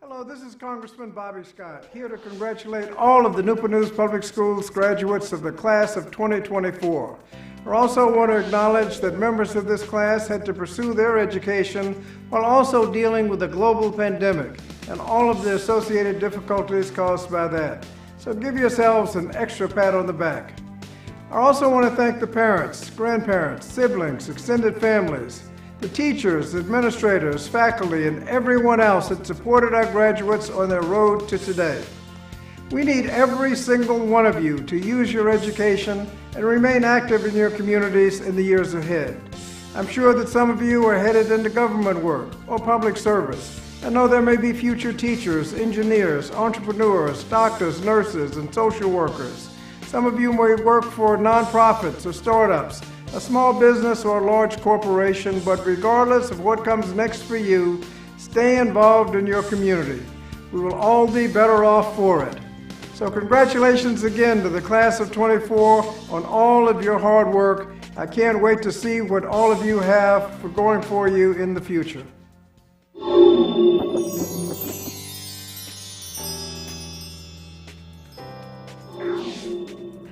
Hello, this is Congressman Bobby Scott, here to congratulate all of the Newport News Public Schools graduates of the class of 2024. I also want to acknowledge that members of this class had to pursue their education while also dealing with the global pandemic and all of the associated difficulties caused by that. So give yourselves an extra pat on the back. I also want to thank the parents, grandparents, siblings, extended families, the teachers, administrators, faculty, and everyone else that supported our graduates on their road to today. We need every single one of you to use your education and remain active in your communities in the years ahead. I'm sure that some of you are headed into government work or public service. I know there may be future teachers, engineers, entrepreneurs, doctors, nurses, and social workers. Some of you may work for nonprofits or startups, a small business or a large corporation, but regardless of what comes next for you, stay involved in your community. We will all be better off for it. So congratulations again to the class of 24 on all of your hard work. I can't wait to see what all of you have for going for you in the future.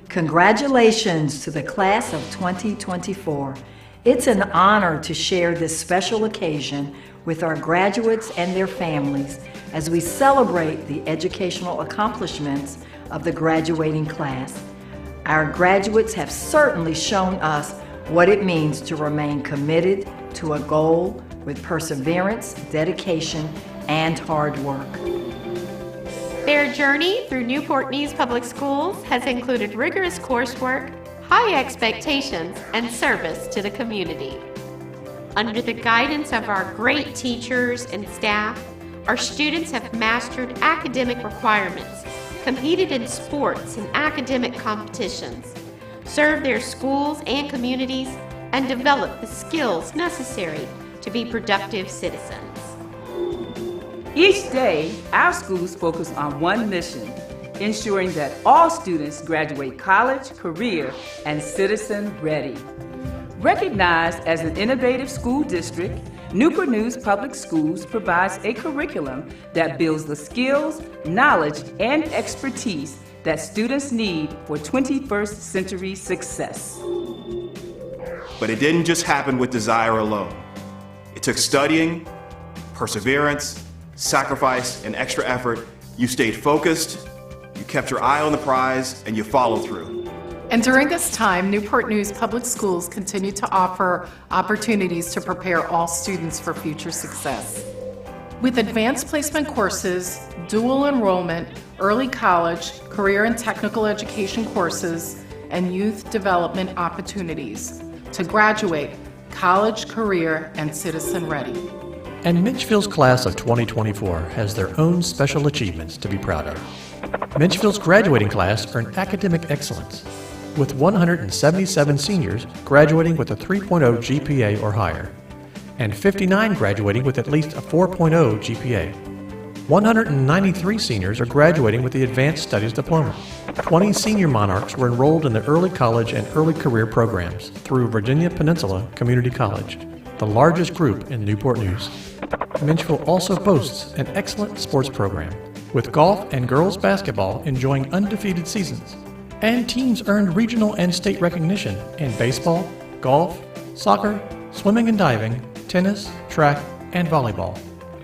Congratulations to the class of 2024. It's an honor to share this special occasion with our graduates and their families as we celebrate the educational accomplishments of the graduating class. Our graduates have certainly shown us what it means to remain committed to a goal with perseverance, dedication, and hard work. Their journey through Newport News Public Schools has included rigorous coursework, high expectations, and service to the community. Under the guidance of our great teachers and staff, our students have mastered academic requirements, competed in sports and academic competitions, served their schools and communities, and developed the skills necessary to be productive citizens. Each day, our schools focus on one mission, ensuring that all students graduate college, career, and citizen ready. Recognized as an innovative school district, Newport News Public Schools provides a curriculum that builds the skills, knowledge, and expertise that students need for 21st century success. But it didn't just happen with desire alone. It took studying, perseverance, sacrifice, and extra effort. You stayed focused, you kept your eye on the prize, and you followed through. And during this time, Newport News Public Schools continue to offer opportunities to prepare all students for future success. With advanced placement courses, dual enrollment, early college, career and technical education courses, and youth development opportunities to graduate college, career, and citizen ready. And Menchville's class of 2024 has their own special achievements to be proud of. Menchville's graduating class earned academic excellence, with 177 seniors graduating with a 3.0 GPA or higher, and 59 graduating with at least a 4.0 GPA. 193 seniors are graduating with the Advanced Studies Diploma. 20 senior monarchs were enrolled in the early college and early career programs through Virginia Peninsula Community College, the largest group in Newport News. Menchville also boasts an excellent sports program, with golf and girls basketball enjoying undefeated seasons. And teams earned regional and state recognition in baseball, golf, soccer, swimming and diving, tennis, track, and volleyball.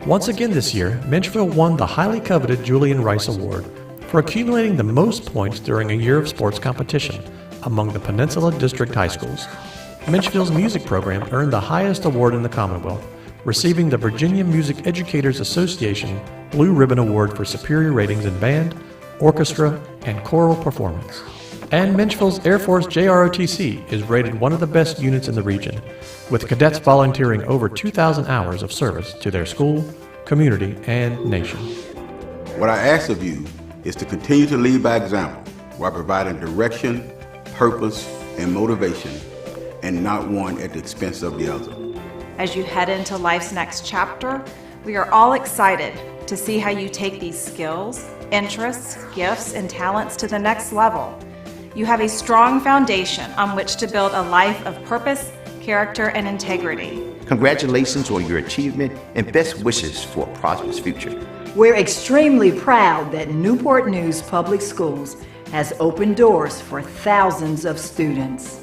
Once again this year, Menchville won the highly coveted Julian Rice Award for accumulating the most points during a year of sports competition among the Peninsula District High Schools. Menchville's music program earned the highest award in the Commonwealth, receiving the Virginia Music Educators Association Blue Ribbon Award for superior ratings in band, orchestra, and choral performance. And Menchville's Air Force JROTC is rated one of the best units in the region, with cadets volunteering over 2,000 hours of service to their school, community, and nation. What I ask of you is to continue to lead by example while providing direction, purpose, and motivation, and not one at the expense of the other. As you head into life's next chapter, we are all excited to see how you take these skills, interests, gifts, and talents to the next level. You have a strong foundation on which to build a life of purpose, character, and integrity. Congratulations on your achievement and best wishes for a prosperous future. We're extremely proud that Newport News Public Schools has opened doors for thousands of students.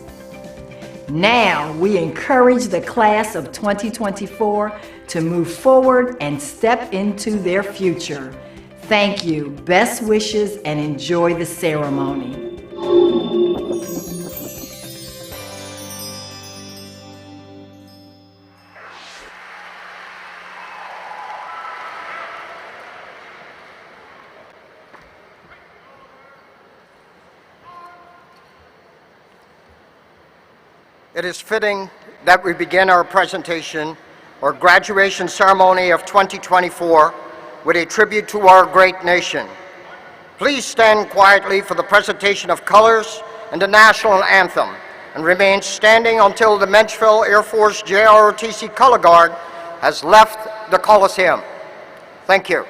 Now, we encourage the class of 2024 to move forward and step into their future. Thank you, best wishes, and enjoy the ceremony. It is fitting that we begin our presentation or graduation ceremony of 2024 with a tribute to our great nation. Please stand quietly for the presentation of colors and the national anthem, and remain standing until the Menchville Air Force JROTC Color Guard has left the Coliseum. Thank you.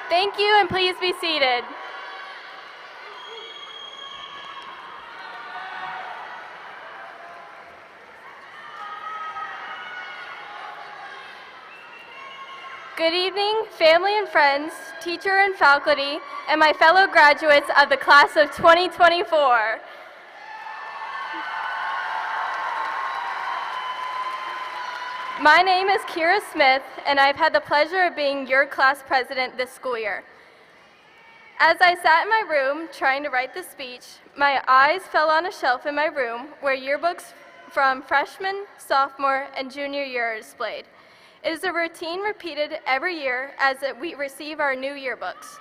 Thank you, and please be seated. Good evening, family and friends, teacher and faculty, and my fellow graduates of the class of 2024. My name is Kira Smith, and I've had the pleasure of being your class president this school year. As I sat in my room trying to write this speech, my eyes fell on a shelf in my room where yearbooks from freshman, sophomore, and junior year are displayed. It is a routine repeated every year as we receive our new yearbooks.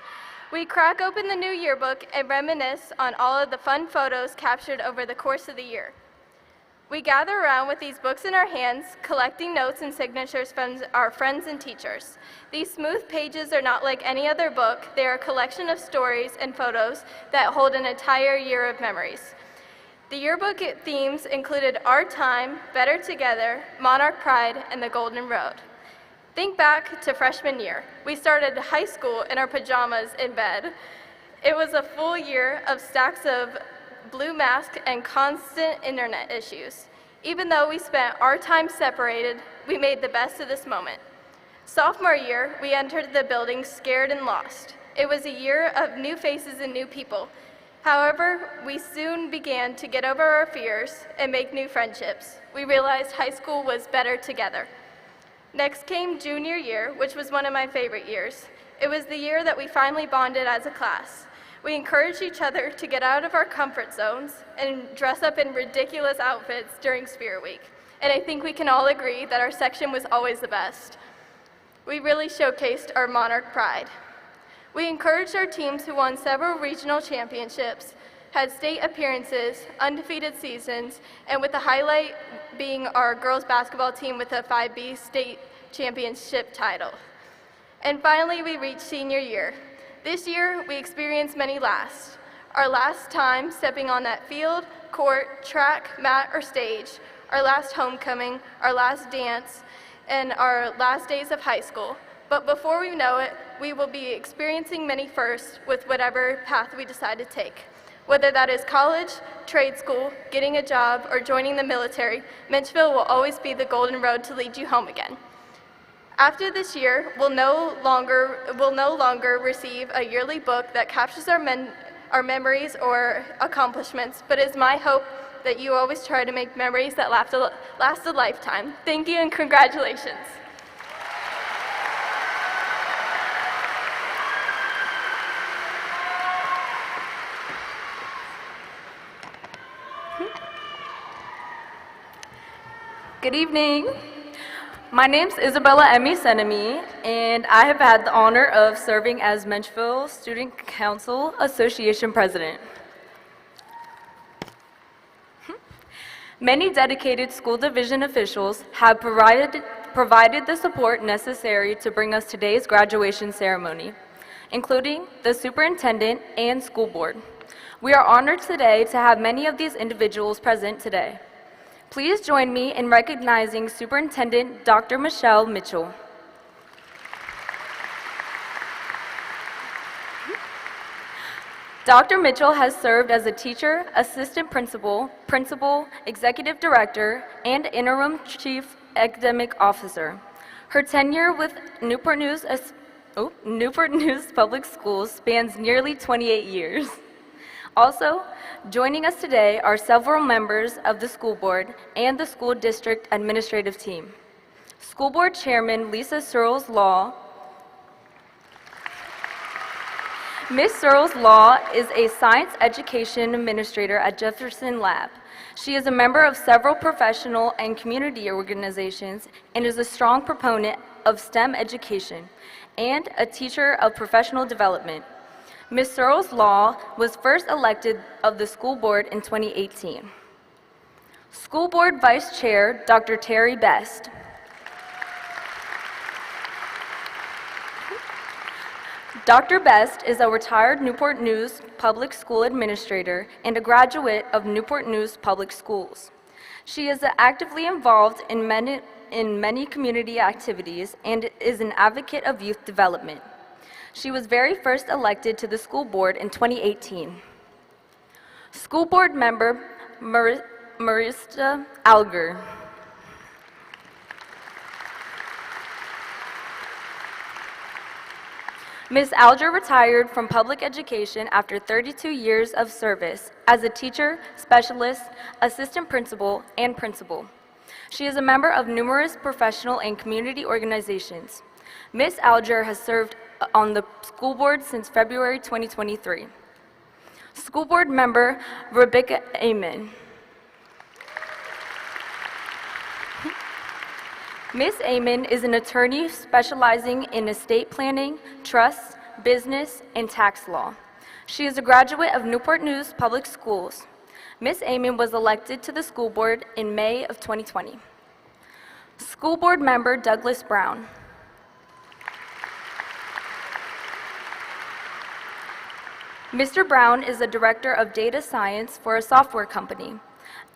We crack open the new yearbook and reminisce on all of the fun photos captured over the course of the year. We gather around with these books in our hands, collecting notes and signatures from our friends and teachers. These smooth pages are not like any other book. They are a collection of stories and photos that hold an entire year of memories. The yearbook themes included Our Time, Better Together, Monarch Pride, and the Golden Road. Think back to freshman year. We started high school in our pajamas in bed. It was a full year of stacks of blue mask and constant internet issues. Even though we spent our time separated, we made the best of this moment. Sophomore year, we entered the building scared and lost. It was a year of new faces and new people. However, we soon began to get over our fears and make new friendships. We realized high school was better together. Next came junior year, which was one of my favorite years. It was the year that we finally bonded as a class. We encouraged each other to get out of our comfort zones and dress up in ridiculous outfits during Spirit Week. And I think we can all agree that our section was always the best. We really showcased our Monarch pride. We encouraged our teams who won several regional championships, had state appearances, undefeated seasons, and with the highlight being our girls basketball team with a 5B state championship title. And finally, we reached senior year. This year, we experienced many lasts. Our last time stepping on that field, court, track, mat, or stage, our last homecoming, our last dance, and our last days of high school. But before we know it, we will be experiencing many firsts with whatever path we decide to take. Whether that is college, trade school, getting a job, or joining the military, Menchville will always be the golden road to lead you home again. After this year, we'll no longer receive a yearly book that captures our memories or accomplishments, but it's my hope that you always try to make memories that last a lifetime. Thank you and congratulations. Good evening. My name's Isabella Emmy Senemi, and I have had the honor of serving as Menchville Student Council Association President. Many dedicated school division officials have provided the support necessary to bring us today's graduation ceremony, including the superintendent and school board. We are honored today to have many of these individuals present today. Please join me in recognizing Superintendent Dr. Michelle Mitchell. Dr. Mitchell has served as a teacher, assistant principal, executive director, and interim chief academic officer. Her tenure with Newport News Public Schools spans nearly 28 years. Also, joining us today are several members of the school board and the school district administrative team. School board chairman Lisa Searles Law. Ms. Searles Law is a science education administrator at Jefferson Lab. She is a member of several professional and community organizations and is a strong proponent of STEM education and a teacher of professional development. Ms. Searles Law was first elected of the school board in 2018. School Board Vice Chair, Dr. Terry Best. Dr. Best is a retired Newport News Public School Administrator and a graduate of Newport News Public Schools. She is actively involved in many community activities and is an advocate of youth development. She was very first elected to the school board in 2018. School board member Marista Alger. Ms. Alger retired from public education after 32 years of service as a teacher, specialist, assistant principal, and principal. She is a member of numerous professional and community organizations. Ms. Alger has served on the school board since February 2023. School board member Rebecca Amen. Ms. Amen is an attorney specializing in estate planning, trusts, business, and tax law. She is a graduate of Newport News Public Schools. Ms. Amen was elected to the school board in May of 2020. School board member Douglas Brown. Mr. Brown is the director of data science for a software company.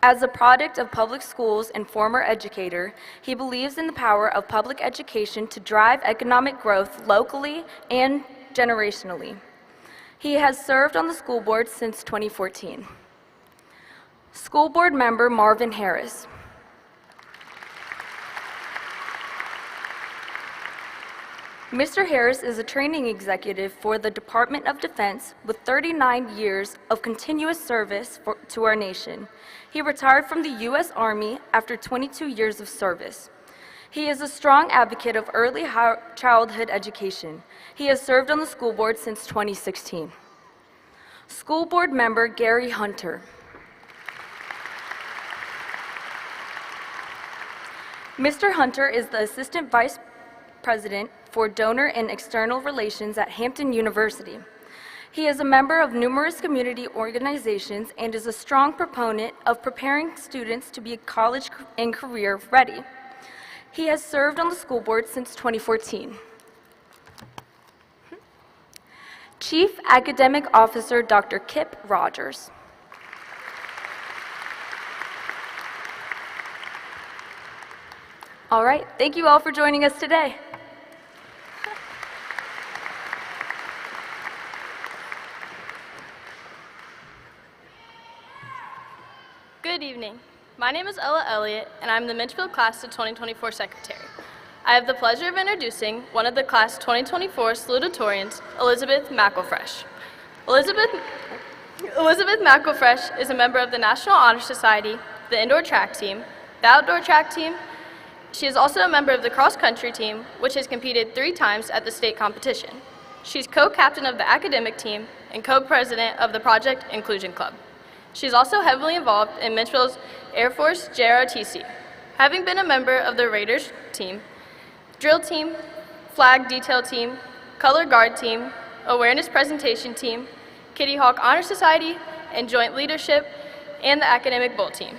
As a product of public schools and former educator, he believes in the power of public education to drive economic growth locally and generationally. He has served on the school board since 2014. School board member Marvin Harris. Mr. Harris is a training executive for the Department of Defense with 39 years of continuous service to our nation. He retired from the U.S. Army after 22 years of service. He is a strong advocate of early childhood education. He has served on the school board since 2016. School board member Gary Hunter. Mr. Hunter is the Assistant Vice President for Donor and External Relations at Hampton University. He is a member of numerous community organizations and is a strong proponent of preparing students to be college and career ready. He has served on the school board since 2014. Chief Academic Officer Dr. Kip Rogers. All right, thank you all for joining us today. Good evening. My name is Ella Elliott, and I'm the Menchville Class of 2024 Secretary. I have the pleasure of introducing one of the Class 2024 salutatorians, Elizabeth McElfresh. Elizabeth McElfresh is a member of the National Honor Society, the indoor track team, the outdoor track team. She is also a member of the cross-country team, which has competed 3 times at the state competition. She's co-captain of the academic team and co-president of the Project Inclusion Club. She's also heavily involved in Menchville's Air Force JROTC, having been a member of the Raiders team, drill team, flag detail team, color guard team, awareness presentation team, Kitty Hawk Honor Society, and joint leadership, and the academic bowl team.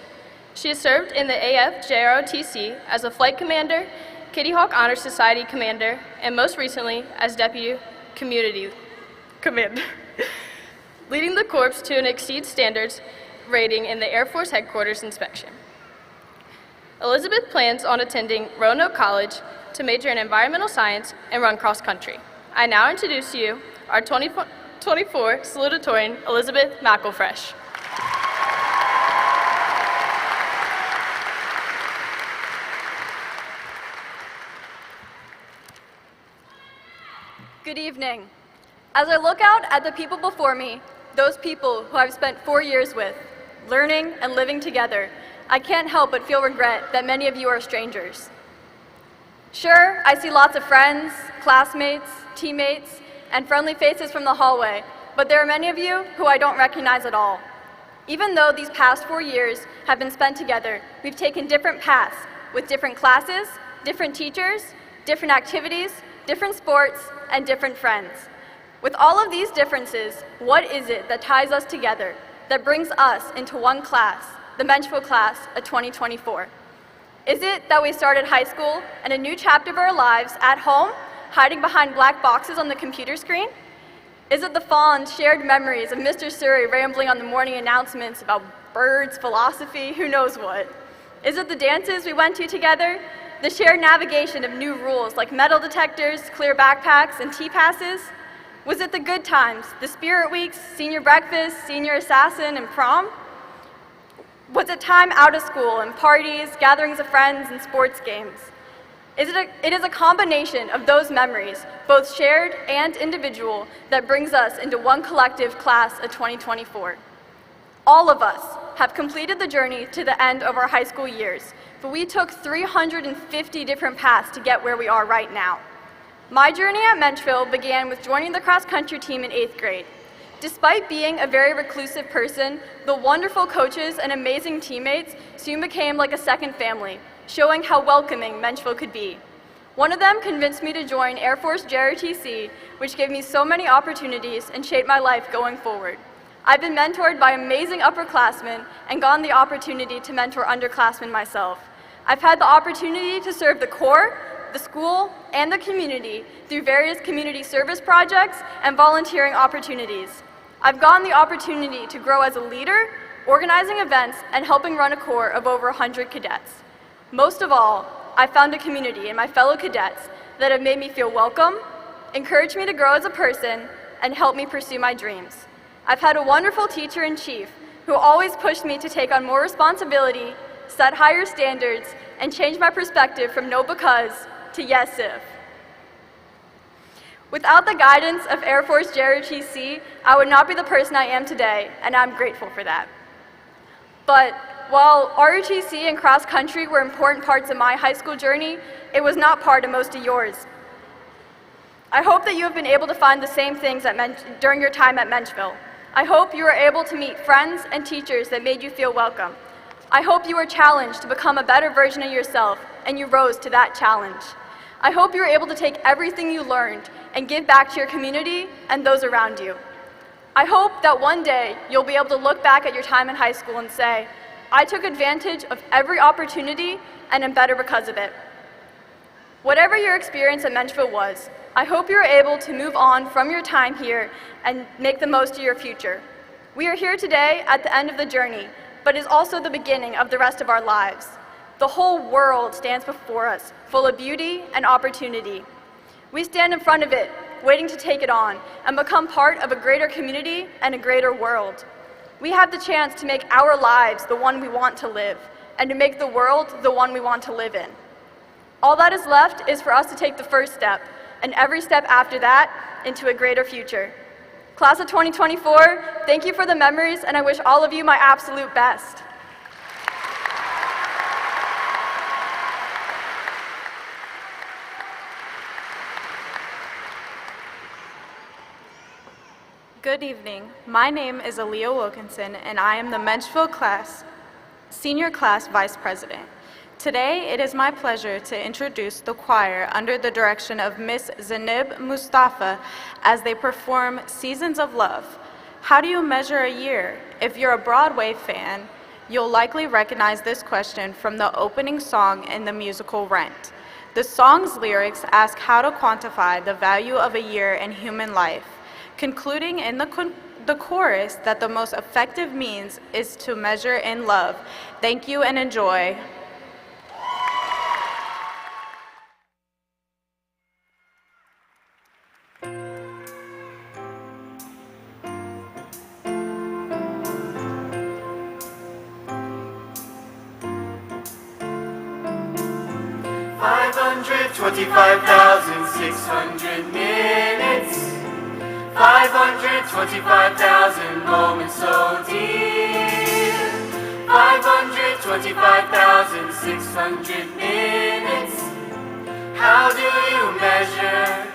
She has served in the AF JROTC as a flight commander, Kitty Hawk Honor Society commander, and most recently as deputy community commander. Leading the Corps to an exceed standards rating in the Air Force Headquarters inspection. Elizabeth plans on attending Roanoke College to major in environmental science and run cross country. I now introduce to you our 2024 salutatorian, Elizabeth McElfresh. Good evening. As I look out at the people before me, those people who I've spent 4 years with, learning and living together, I can't help but feel regret that many of you are strangers. Sure, I see lots of friends, classmates, teammates, and friendly faces from the hallway, but there are many of you who I don't recognize at all. Even though these past 4 years have been spent together, we've taken different paths with different classes, different teachers, different activities, different sports, and different friends. With all of these differences, what is it that ties us together, that brings us into one class, the Menchville class of 2024? Is it that we started high school and a new chapter of our lives at home, hiding behind black boxes on the computer screen? Is it the fond, shared memories of Mr. Surrey rambling on the morning announcements about birds, philosophy, who knows what? Is it the dances we went to together? the shared navigation of new rules like metal detectors, clear backpacks, and T-passes? Was it the good times, the spirit weeks, senior breakfast, senior assassin, and prom? Was it time out of school and parties, gatherings of friends, and sports games? It is a combination of those memories, both shared and individual, that brings us into one collective class of 2024. All of us have completed the journey to the end of our high school years, but we took 350 different paths to get where we are right now. My journey at Menchville began with joining the cross-country team in 8th grade. Despite being a very reclusive person, the wonderful coaches and amazing teammates soon became like a second family, showing how welcoming Menchville could be. One of them convinced me to join Air Force JROTC, which gave me so many opportunities and shaped my life going forward. I've been mentored by amazing upperclassmen and gotten the opportunity to mentor underclassmen myself. I've had the opportunity to serve the Corps, the school, and the community through various community service projects and volunteering opportunities. I've gotten the opportunity to grow as a leader, organizing events, and helping run a corps of over 100 cadets. Most of all, I found a community in my fellow cadets that have made me feel welcome, encouraged me to grow as a person, and helped me pursue my dreams. I've had a wonderful teacher-in-chief who always pushed me to take on more responsibility, set higher standards, and change my perspective from no because to yes if. Without the guidance of Air Force JROTC, I would not be the person I am today, and I'm grateful for that. But while ROTC and cross-country were important parts of my high school journey, it was not part of most of yours. I hope that you have been able to find the same things during your time at Menchville. I hope you were able to meet friends and teachers that made you feel welcome. I hope you were challenged to become a better version of yourself, and you rose to that challenge. I hope you were able to take everything you learned and give back to your community and those around you. I hope that one day you'll be able to look back at your time in high school and say, I took advantage of every opportunity and am better because of it. Whatever your experience at Menchville was, I hope you are able to move on from your time here and make the most of your future. We are here today at the end of the journey, but it is also the beginning of the rest of our lives. The whole world stands before us, full of beauty and opportunity. We stand in front of it, waiting to take it on and become part of a greater community and a greater world. We have the chance to make our lives the one we want to live, and to make the world the one we want to live in. All that is left is for us to take the first step, and every step after that, into a greater future. Class of 2024, thank you for the memories, and I wish all of you my absolute best. Good evening. My name is Aaliyah Wilkinson, and I am the Menchville Senior Class Vice President. Today, it is my pleasure to introduce the choir under the direction of Miss Zanib Mustafa as they perform Seasons of Love. How do you measure a year? If you're a Broadway fan, you'll likely recognize this question from the opening song in the musical Rent. The song's lyrics ask how to quantify the value of a year in human life, concluding in the chorus that the most effective means is to measure in love. Thank you and enjoy. $525,600 minutes, 525,000 moments so dear, 525,600 minutes. How do you measure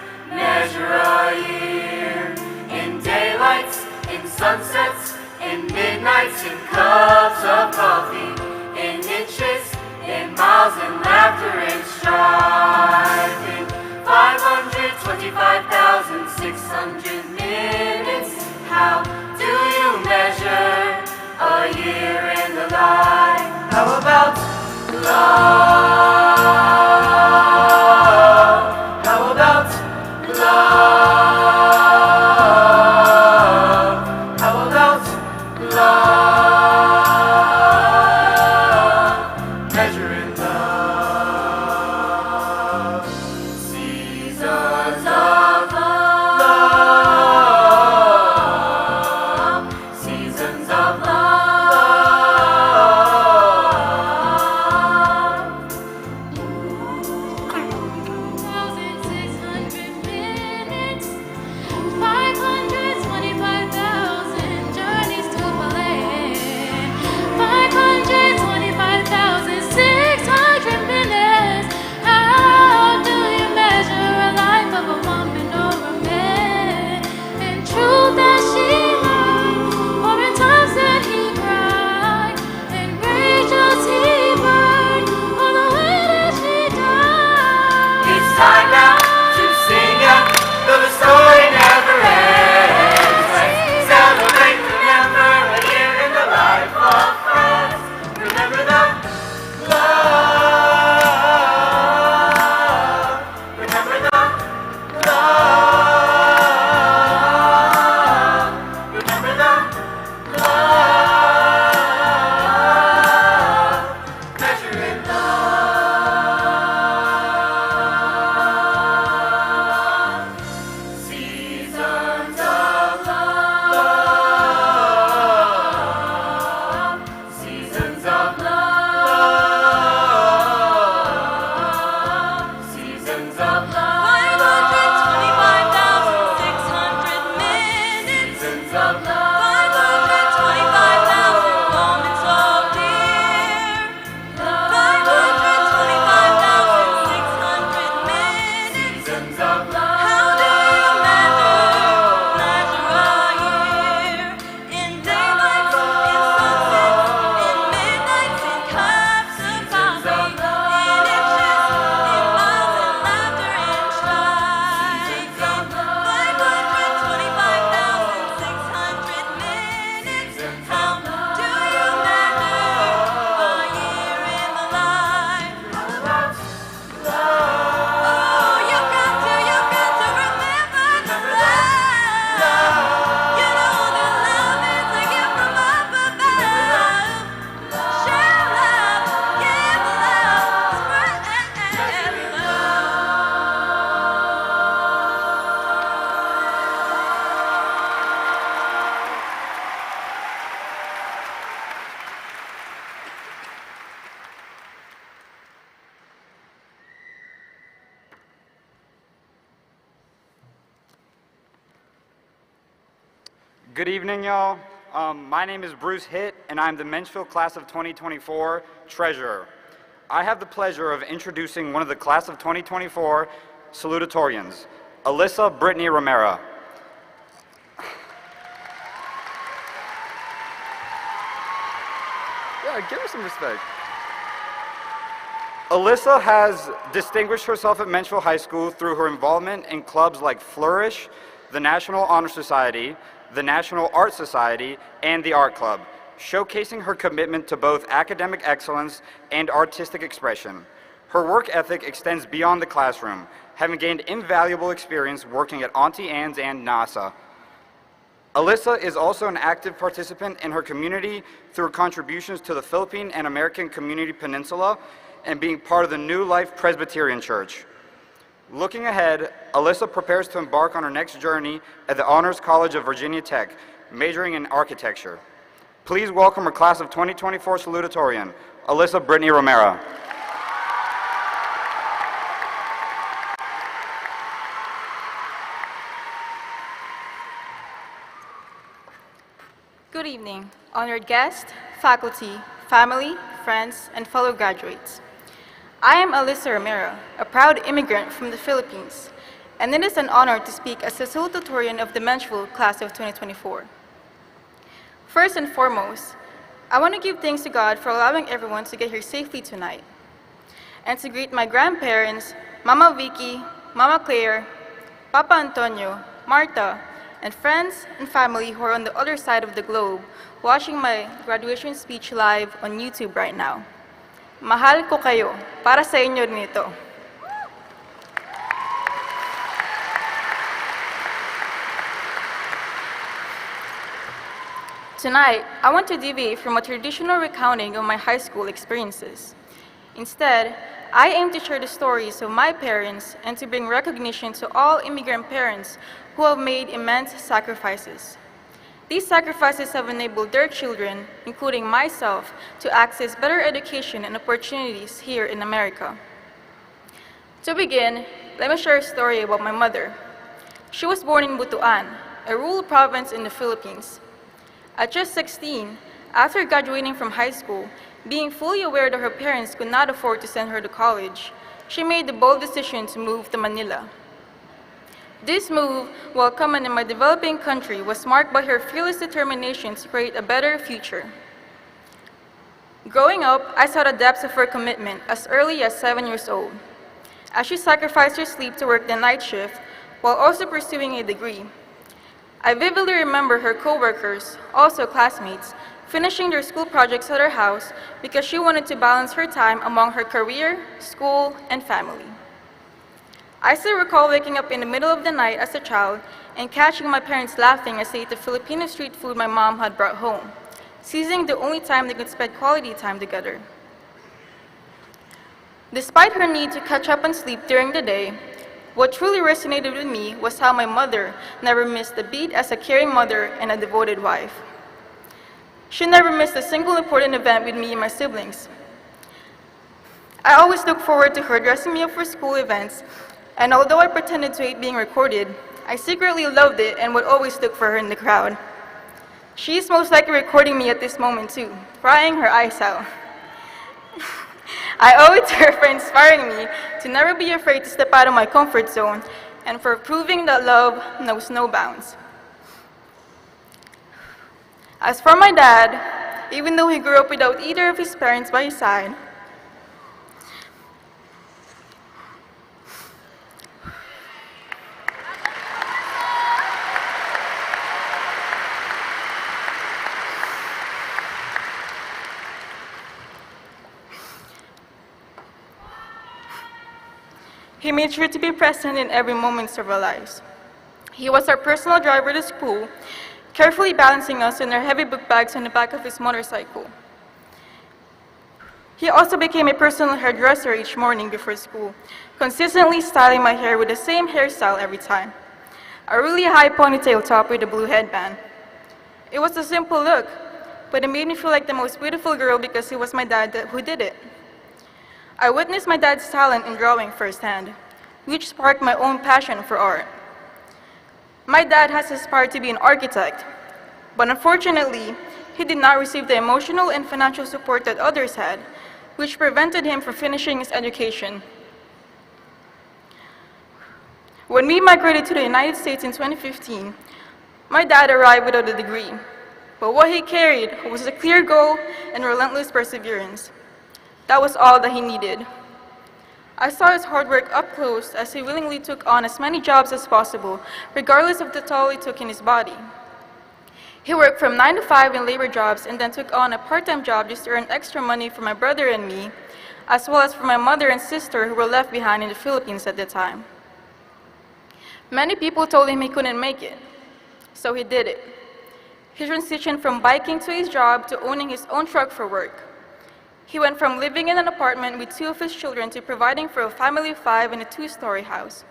a year? In daylights, in sunsets, in midnights, in cups of coffee, in inches, in miles, in laughter and striving. 525,600 minutes. How do you measure a year in the life? How about love? How about love? How about love? Measure in love. Seasons of love. 525,600 minutes. Seasons of love. 525,000 moments of dear love. 525,600 minutes. Seasons of love. How do you measure a year? In daylights, in sunsets, in midnights, in cups of coffee, in inches, in miles, in laughter, in strides. 525,600 minutes. How do you measure a year in the life? Oh, you've got to remember the love. You know that love is a gift from up above. Share love, give love, spread Good evening, y'all. My name is Bruce Hitt, and I'm the Menchville Class of 2024 Treasurer. I have the pleasure of introducing one of the Class of 2024 salutatorians, Alyssa Brittany Romero. Yeah, give her some respect. Alyssa has distinguished herself at Menchville High School through her involvement in clubs like Flourish, the National Honor Society, the National Art Society, and the Art Club, showcasing her commitment to both academic excellence and artistic expression. Her work ethic extends beyond the classroom, having gained invaluable experience working at Auntie Anne's and NASA. Alyssa is also an active participant in her community through her contributions to the Philippine and American Community Peninsula and being part of the New Life Presbyterian Church. Looking ahead, Alyssa prepares to embark on her next journey at the Honors College of Virginia Tech, majoring in architecture. Please welcome her Class of 2024 salutatorian, Alyssa Brittany Romero. Good evening, honored guests, faculty, family, friends, and fellow graduates. I am Alyssa Romero, a proud immigrant from the Philippines, and it is an honor to speak as the salutatorian of the Menchville Class of 2024. First and foremost, I want to give thanks to God for allowing everyone to get here safely tonight, and to greet my grandparents, Mama Vicky, Mama Claire, Papa Antonio, Marta, and friends and family who are on the other side of the globe watching my graduation speech live on YouTube right now. Mahal ko kayo, para sa inyo rin ito. Tonight, I want to deviate from a traditional recounting of my high school experiences. Instead, I aim to share the stories of my parents and to bring recognition to all immigrant parents who have made immense sacrifices. These sacrifices have enabled their children, including myself, to access better education and opportunities here in America. To begin, let me share a story about my mother. She was born in Butuan, a rural province in the Philippines. At just 16, after graduating from high school, being fully aware that her parents could not afford to send her to college, she made the bold decision to move to Manila. This move, while common in my developing country, was marked by her fearless determination to create a better future. Growing up, I saw the depths of her commitment as early as 7 years old, as she sacrificed her sleep to work the night shift while also pursuing a degree. I vividly remember her co-workers, also classmates, finishing their school projects at her house because she wanted to balance her time among her career, school, and family. I still recall waking up in the middle of the night as a child and catching my parents laughing as they ate the Filipino street food my mom had brought home, seizing the only time they could spend quality time together. Despite her need to catch up on sleep during the day, what truly resonated with me was how my mother never missed a beat as a caring mother and a devoted wife. She never missed a single important event with me and my siblings. I always look forward to her dressing me up for school events And although I pretended to hate being recorded, I secretly loved it and would always look for her in the crowd. She's most likely recording me at this moment too, crying her eyes out. I owe it to her for inspiring me to never be afraid to step out of my comfort zone and for proving that love knows no bounds. As for my dad, even though he grew up without either of his parents by his side, he made sure to be present in every moment of our lives. He was our personal driver to school, carefully balancing us in our heavy book bags on the back of his motorcycle. He also became a personal hairdresser each morning before school, consistently styling my hair with the same hairstyle every time. A really high ponytail top with a blue headband. It was a simple look, but it made me feel like the most beautiful girl because it was my dad who did it. I witnessed my dad's talent in drawing firsthand, which sparked my own passion for art. My dad has aspired to be an architect, but unfortunately, he did not receive the emotional and financial support that others had, which prevented him from finishing his education. When we migrated to the United States in 2015, my dad arrived without a degree, but what he carried was a clear goal and relentless perseverance. That was all that he needed. I saw his hard work up close as he willingly took on as many jobs as possible, regardless of the toll he took in his body. He worked from 9 to 5 in labor jobs and then took on a part-time job just to earn extra money for my brother and me, as well as for my mother and sister who were left behind in the Philippines at the time. Many people told him he couldn't make it, so he did it. He transitioned from biking to his job to owning his own truck for work. He went from living in an apartment with 2 of his children to providing for a family of 5 in a 2-story house.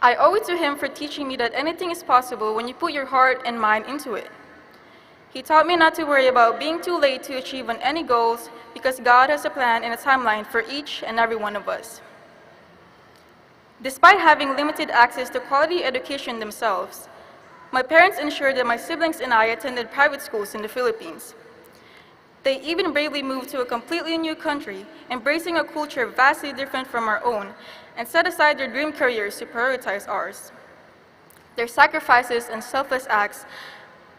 I owe it to him for teaching me that anything is possible when you put your heart and mind into it. He taught me not to worry about being too late to achieve on any goals because God has a plan and a timeline for each and every one of us. Despite having limited access to quality education themselves, my parents ensured that my siblings and I attended private schools in the Philippines. They even bravely moved to a completely new country, embracing a culture vastly different from our own, and set aside their dream careers to prioritize ours. Their sacrifices and selfless acts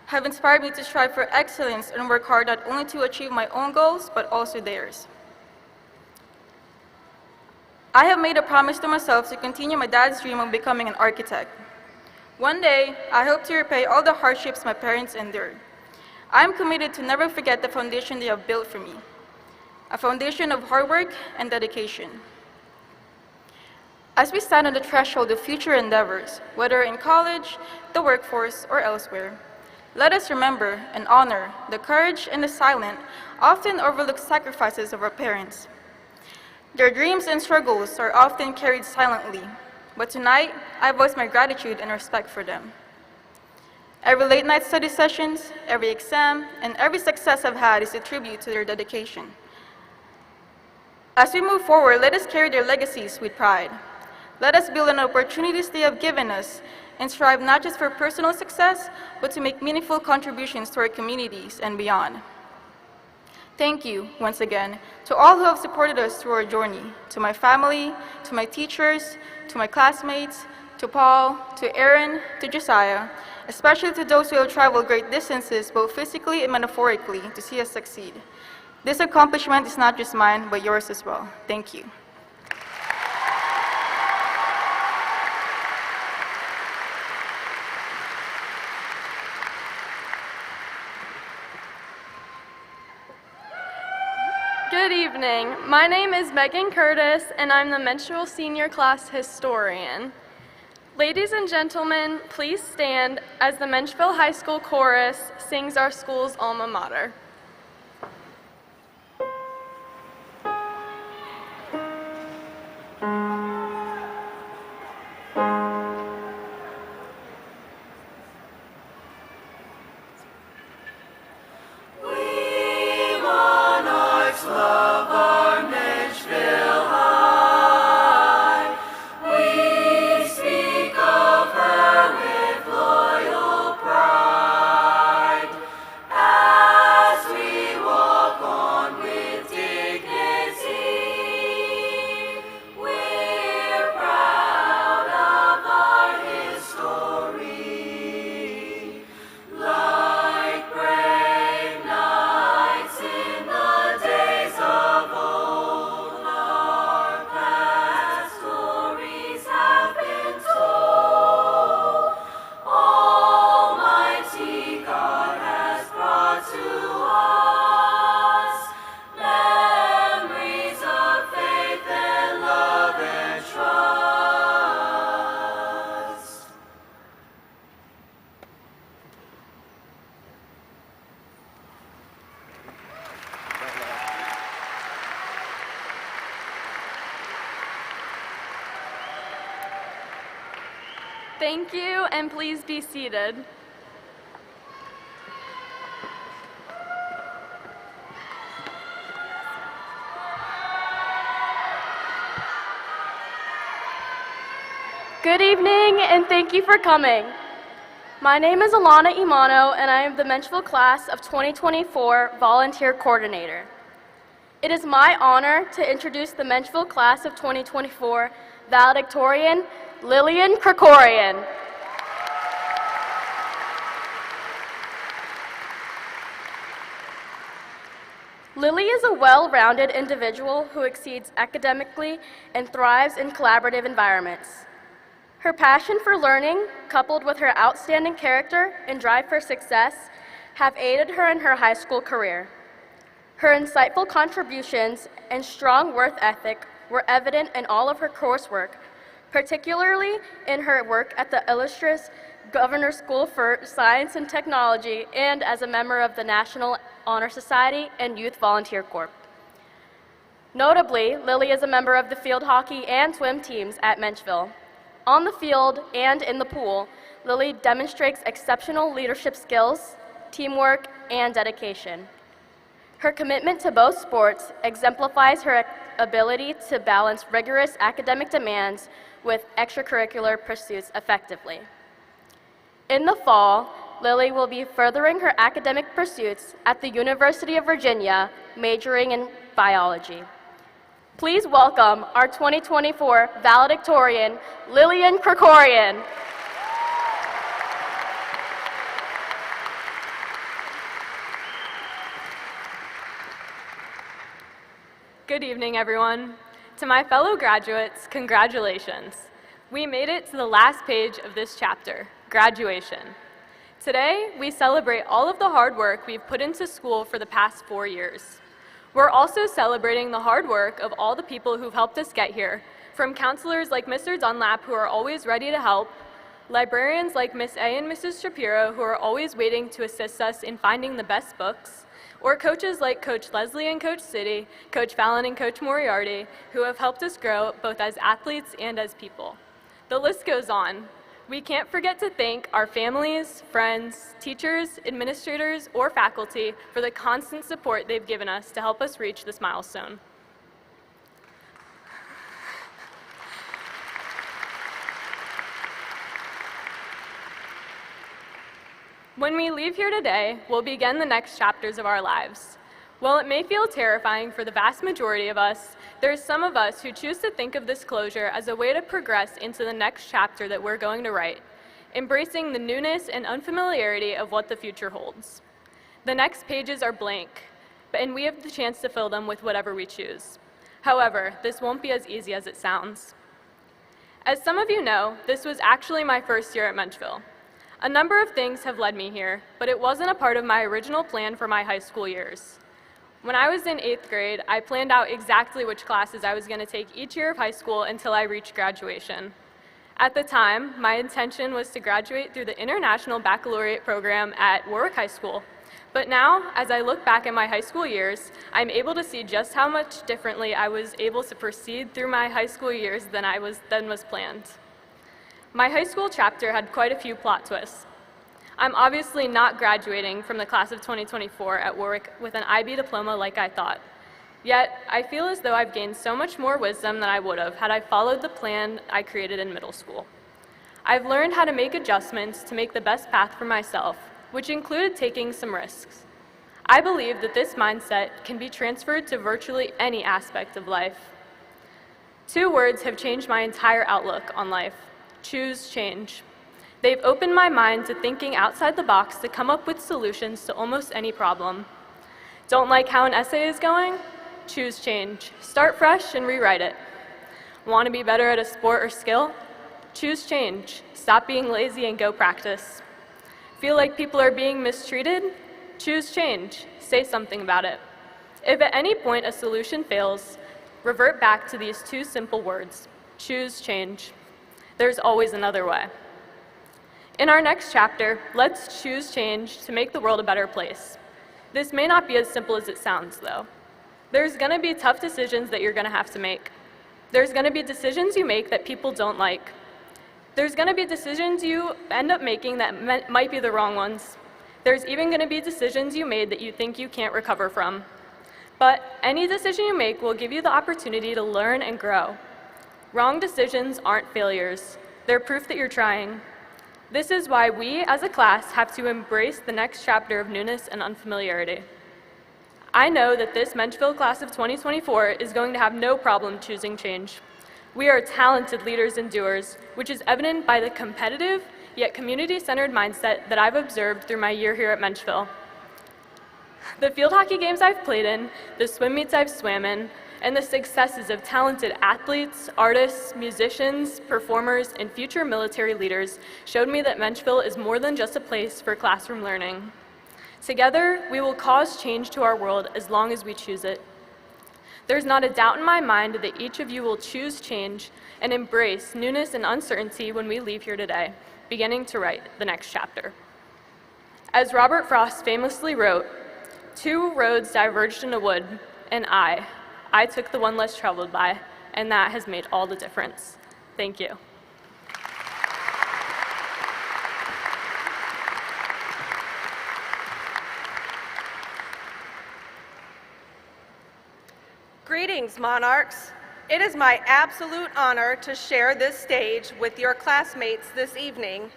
have inspired me to strive for excellence and work hard not only to achieve my own goals, but also theirs. I have made a promise to myself to continue my dad's dream of becoming an architect. One day, I hope to repay all the hardships my parents endured. I am committed to never forget the foundation they have built for me, a foundation of hard work and dedication. As we stand on the threshold of future endeavors, whether in college, the workforce, or elsewhere, let us remember and honor the courage and the silent, often overlooked sacrifices of our parents. Their dreams and struggles are often carried silently, but tonight, I voice my gratitude and respect for them. Every late-night study sessions, every exam, and every success I've had is a tribute to their dedication. As we move forward, let us carry their legacies with pride. Let us build on the opportunities they have given us and strive not just for personal success, but to make meaningful contributions to our communities and beyond. Thank you, once again, to all who have supported us through our journey, to my family, to my teachers, to my classmates, to Paul, to Aaron, to Josiah, especially to those who have traveled great distances, both physically and metaphorically, to see us succeed. This accomplishment is not just mine, but yours as well. Thank you. Good evening. My name is Megan Curtis, and I'm the Menchville Senior Class Historian. Ladies and gentlemen, please stand as the Menchville High School Chorus sings our school's alma mater. We monarchs love our Menchville High. Thank you, and please be seated. Good evening, and thank you for coming. My name is Alana Imano, and I am the Menchville Class of 2024 Volunteer Coordinator. It is my honor to introduce the Menchville Class of 2024 valedictorian, Lillian Krikorian. Lily is a well-rounded individual who exceeds academically and thrives in collaborative environments. Her passion for learning, coupled with her outstanding character and drive for success, have aided her in her high school career. Her insightful contributions and strong work ethic were evident in all of her coursework, particularly in her work at the illustrious Governor's School for Science and Technology and as a member of the National Honor Society and Youth Volunteer Corps. Notably, Lily is a member of the field hockey and swim teams at Menchville. On the field and in the pool, Lily demonstrates exceptional leadership skills, teamwork, and dedication. Her commitment to both sports exemplifies her ability to balance rigorous academic demands with extracurricular pursuits effectively. In the fall, Lily will be furthering her academic pursuits at the University of Virginia, majoring in biology. Please welcome our 2024 valedictorian, Lillian Krikorian. Good evening, everyone. To my fellow graduates, congratulations. We made it to the last page of this chapter, graduation. Today, we celebrate all of the hard work we've put into school for the past 4 years. We're also celebrating the hard work of all the people who've helped us get here, from counselors like Mr. Dunlap, who are always ready to help, librarians like Miss A and Mrs. Shapiro, who are always waiting to assist us in finding the best books, or coaches like Coach Leslie and Coach City, Coach Fallon and Coach Moriarty, who have helped us grow both as athletes and as people. The list goes on. We can't forget to thank our families, friends, teachers, administrators, or faculty for the constant support they've given us to help us reach this milestone. When we leave here today, we'll begin the next chapters of our lives. While it may feel terrifying for the vast majority of us, there's some of us who choose to think of this closure as a way to progress into the next chapter that we're going to write, embracing the newness and unfamiliarity of what the future holds. The next pages are blank, and we have the chance to fill them with whatever we choose. However, this won't be as easy as it sounds. As some of you know, this was actually my first year at Menchville. A number of things have led me here, but it wasn't a part of my original plan for my high school years. When I was in 8th grade, I planned out exactly which classes I was going to take each year of high school until I reached graduation. At the time, my intention was to graduate through the International Baccalaureate program at Warwick High School. But now, as I look back at my high school years, I'm able to see just how much differently I was able to proceed through my high school years than was planned. My high school chapter had quite a few plot twists. I'm obviously not graduating from the class of 2024 at Warwick with an IB diploma like I thought. Yet, I feel as though I've gained so much more wisdom than I would have had I followed the plan I created in middle school. I've learned how to make adjustments to make the best path for myself, which included taking some risks. I believe that this mindset can be transferred to virtually any aspect of life. 2 words have changed my entire outlook on life: choose change. They've opened my mind to thinking outside the box to come up with solutions to almost any problem. Don't like how an essay is going? Choose change. Start fresh and rewrite it. Want to be better at a sport or skill? Choose change. Stop being lazy and go practice. Feel like people are being mistreated? Choose change. Say something about it. If at any point a solution fails, revert back to these 2 simple words: choose change. There's always another way. In our next chapter, let's choose change to make the world a better place. This may not be as simple as it sounds, though. There's going to be tough decisions that you're going to have to make. There's going to be decisions you make that people don't like. There's going to be decisions you end up making that might be the wrong ones. There's even going to be decisions you made that you think you can't recover from. But any decision you make will give you the opportunity to learn and grow. Wrong decisions aren't failures. They're proof that you're trying. This is why we, as a class, have to embrace the next chapter of newness and unfamiliarity. I know that this Menchville class of 2024 is going to have no problem choosing change. We are talented leaders and doers, which is evident by the competitive yet community-centered mindset that I've observed through my year here at Menchville. The field hockey games I've played in, the swim meets I've swam in, and the successes of talented athletes, artists, musicians, performers, and future military leaders showed me that Menchville is more than just a place for classroom learning. Together, we will cause change to our world as long as we choose it. There's not a doubt in my mind that each of you will choose change and embrace newness and uncertainty when we leave here today, beginning to write the next chapter. As Robert Frost famously wrote, "Two roads diverged in a wood, and I took the one less traveled by, and that has made all the difference." Thank you. Greetings, Monarchs. It is my absolute honor to share this stage with your classmates this evening.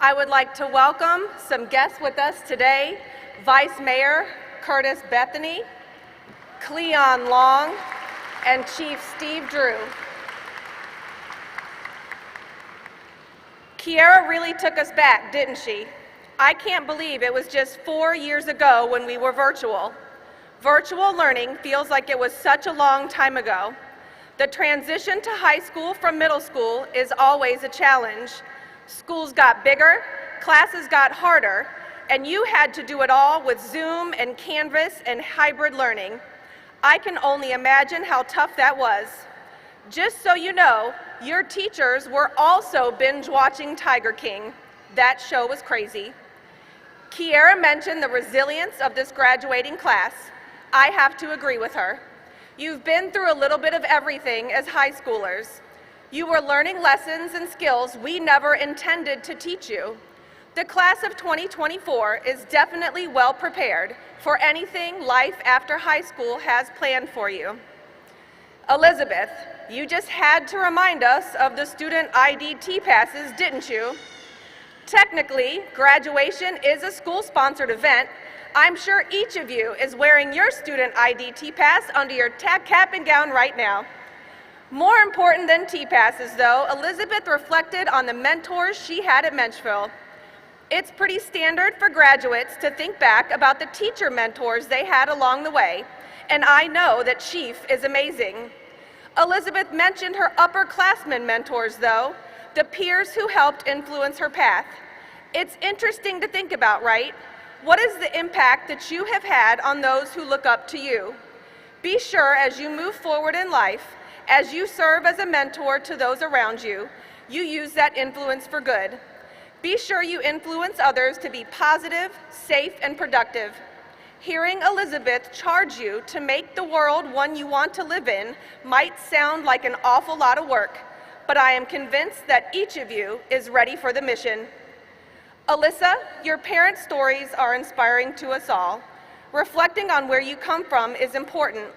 I would like to welcome some guests with us today, Vice Mayor Curtis Bethany, Cleon Long, and Chief Steve Drew. Kiara really took us back, didn't she? I can't believe it was just 4 years ago when we were virtual. Virtual learning feels like it was such a long time ago. The transition to high school from middle school is always a challenge. Schools got bigger, classes got harder, and you had to do it all with Zoom and Canvas and hybrid learning. I can only imagine how tough that was. Just so you know, your teachers were also binge watching Tiger King. That show was crazy. Kiara mentioned the resilience of this graduating class. I have to agree with her. You've been through a little bit of everything as high schoolers. You were learning lessons and skills we never intended to teach you. The class of 2024 is definitely well prepared for anything life after high school has planned for you. Elizabeth, you just had to remind us of the student ID T-passes, didn't you? Technically, graduation is a school-sponsored event. I'm sure each of you is wearing your student ID T-pass under your cap and gown right now. More important than T-passes, though, Elizabeth reflected on the mentors she had at Menchville. It's pretty standard for graduates to think back about the teacher mentors they had along the way, and I know that Chief is amazing. Elizabeth mentioned her upperclassmen mentors, though, the peers who helped influence her path. It's interesting to think about, right? What is the impact that you have had on those who look up to you? Be sure as you move forward in life, as you serve as a mentor to those around you, you use that influence for good. Be sure you influence others to be positive, safe, and productive. Hearing Elizabeth charge you to make the world one you want to live in might sound like an awful lot of work, but I am convinced that each of you is ready for the mission. Alyssa, your parents' stories are inspiring to us all. Reflecting on where you come from is important.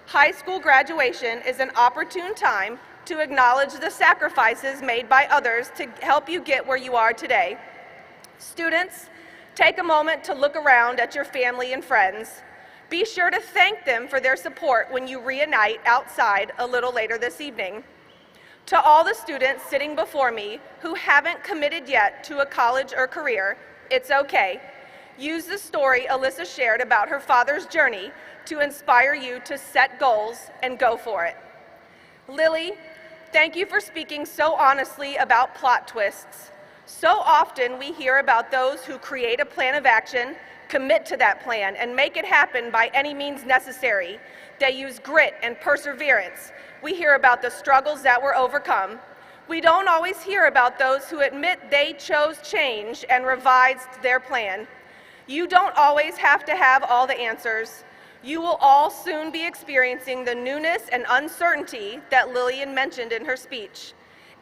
High school graduation is an opportune time to acknowledge the sacrifices made by others to help you get where you are today. Students, take a moment to look around at your family and friends. Be sure to thank them for their support when you reunite outside a little later this evening. To all the students sitting before me who haven't committed yet to a college or career, it's okay. Use the story Alyssa shared about her father's journey to inspire you to set goals and go for it. Lily, thank you for speaking so honestly about plot twists. So often we hear about those who create a plan of action, commit to that plan, and make it happen by any means necessary. They use grit and perseverance. We hear about the struggles that were overcome. We don't always hear about those who admit they chose change and revised their plan. You don't always have to have all the answers. You will all soon be experiencing the newness and uncertainty that Lillian mentioned in her speech.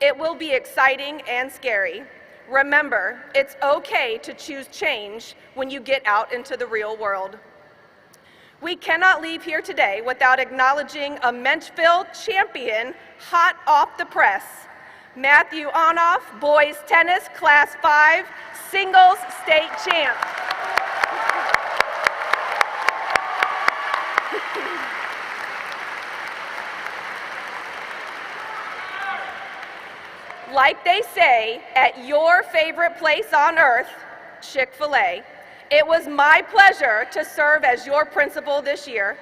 It will be exciting and scary. Remember, it's okay to choose change when you get out into the real world. We cannot leave here today without acknowledging a Menchville champion hot off the press. Matthew Onoff, boys tennis, class 5, singles state champ. Like they say at your favorite place on earth, Chick-fil-A, it was my pleasure to serve as your principal this year.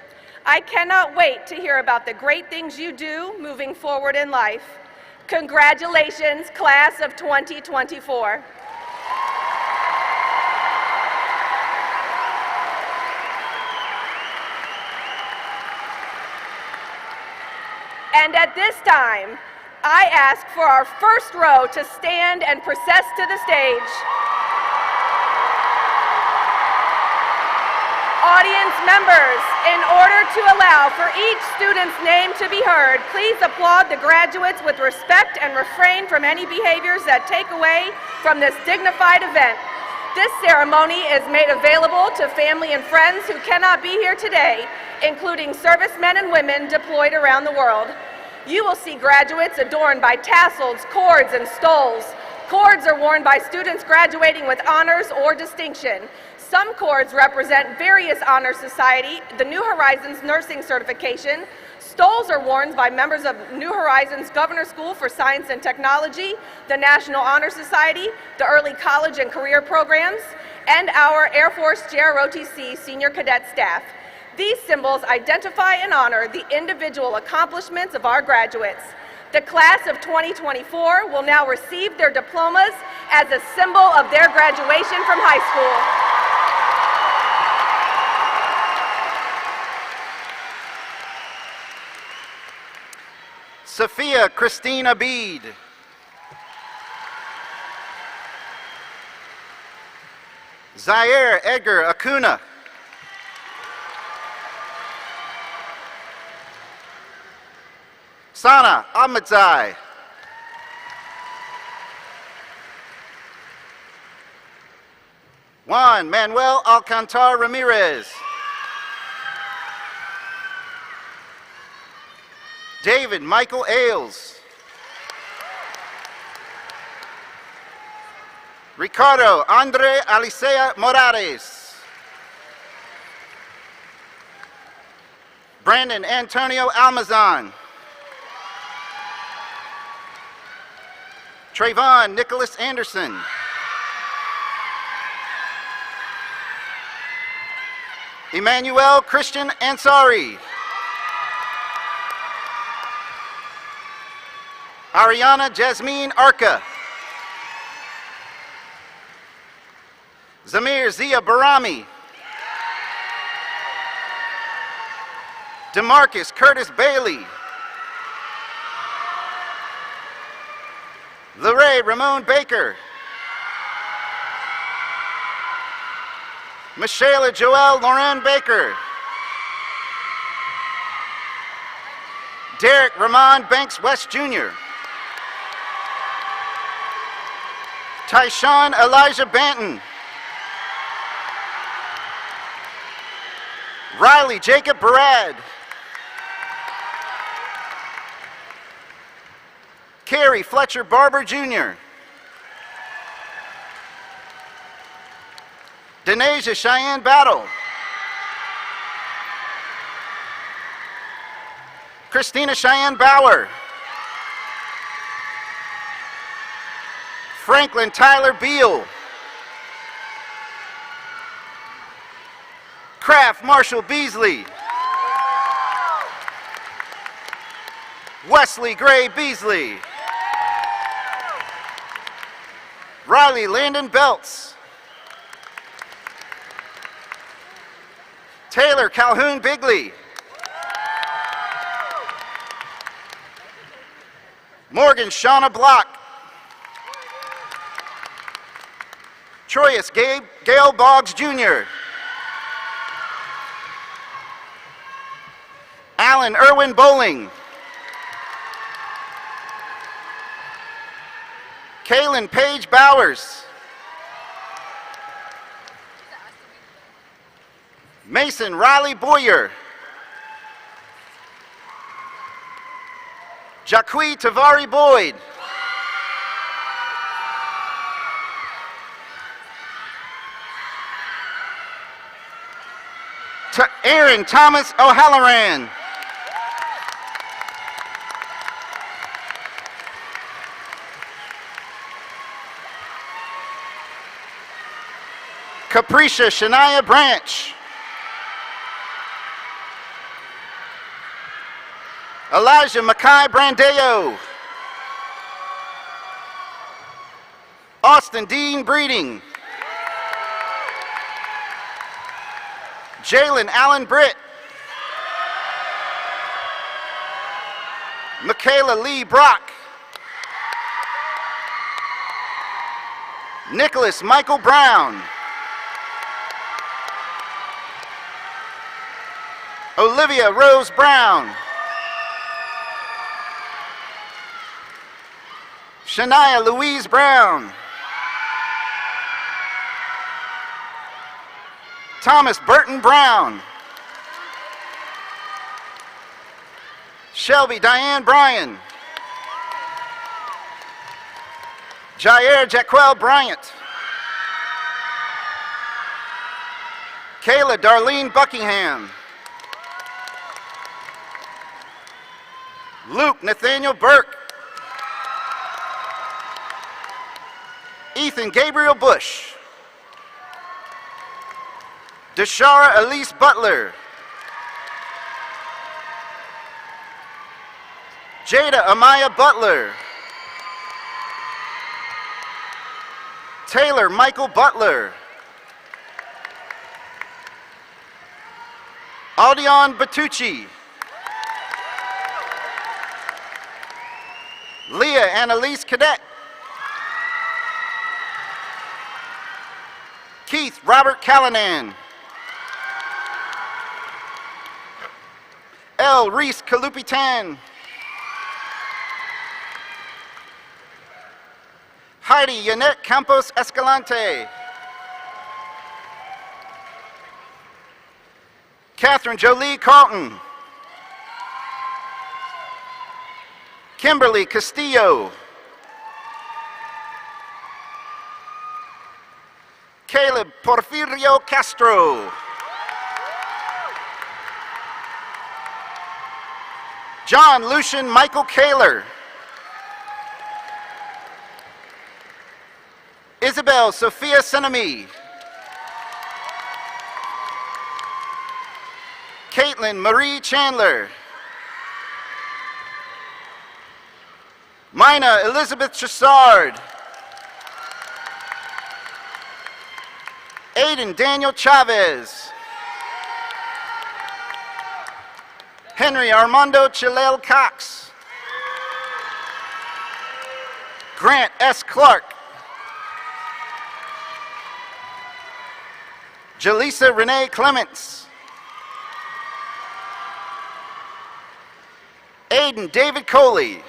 I cannot wait to hear about the great things you do moving forward in life. Congratulations, class of 2024. And at this time, I ask for our first row to stand and process to the stage. Audience members, in order to allow for each student's name to be heard, please applaud the graduates with respect and refrain from any behaviors that take away from this dignified event. This ceremony is made available to family and friends who cannot be here today, including servicemen and women deployed around the world. You will see graduates adorned by tassels, cords, and stoles. Cords are worn by students graduating with honors or distinction. Some cords represent various honor society, the New Horizons nursing certification. Stoles are worn by members of New Horizons Governor School for Science and Technology, the National Honor Society, the early college and career programs, and our Air Force JROTC senior cadet staff. These symbols identify and honor the individual accomplishments of our graduates. The class of 2024 will now receive their diplomas as a symbol of their graduation from high school. Sophia Christina Bede. Zaire Edgar Acuna. Sana Ahmedzai. Juan Manuel Alcantar Ramirez. David Michael Ailes. Ricardo Andre Alicea Morales. Brandon Antonio Almazan. Trayvon Nicholas Anderson. Emmanuel Christian Ansari. Ariana Jasmine Arca. Zamir Zia Barami. DeMarcus Curtis Bailey. Larae Ramon Baker. Michelle Joelle Lauren Baker. Derek Ramon Banks West Jr. Tyshawn Elijah Banton. Riley Jacob Barad. Carrie Fletcher Barber Jr. Denasia Cheyenne Battle. Christina Cheyenne Bauer. Franklin Tyler Beal. Kraft Marshall Beasley. Wesley Gray Beasley. Riley Landon Belts. Taylor Calhoun Bigley. Morgan Shauna Block. Troyus Gail Boggs Jr. Alan Irwin Bowling. Kaylin Paige Bowers. Mason Riley Boyer. Jacqui Tavari Boyd. Aaron Thomas O'Halloran. Capricia Shania Branch. Elijah Mackay Brandeo. Austin Dean Breeding. Jalen Allen Britt. Michaela Lee Brock. Nicholas Michael Brown. Olivia Rose Brown. Shania Louise Brown. Thomas Burton Brown. Shelby Diane Bryan. Jair Jaquel Bryant. Kayla Darlene Buckingham. Luke Nathaniel Burke. Ethan Gabriel Bush. Deshara Elise Butler. Jada Amaya Butler. Taylor Michael Butler. Aldion Batucci. Leah Annalise Cadet. Keith Robert Callanan. L. Reese Kalupitan. Heidi Yanette Campos Escalante. Catherine Jolie Carlton. Kimberly Castillo. Caleb Porfirio Castro. John Lucian Michael Kaler. Isabel Sophia Senami. Caitlin Marie Chandler. Mina Elizabeth Chassard. Aiden Daniel Chavez. Henry Armando Chilel Cox. Grant S. Clark. Jaleesa Renee Clements. Aiden David Coley.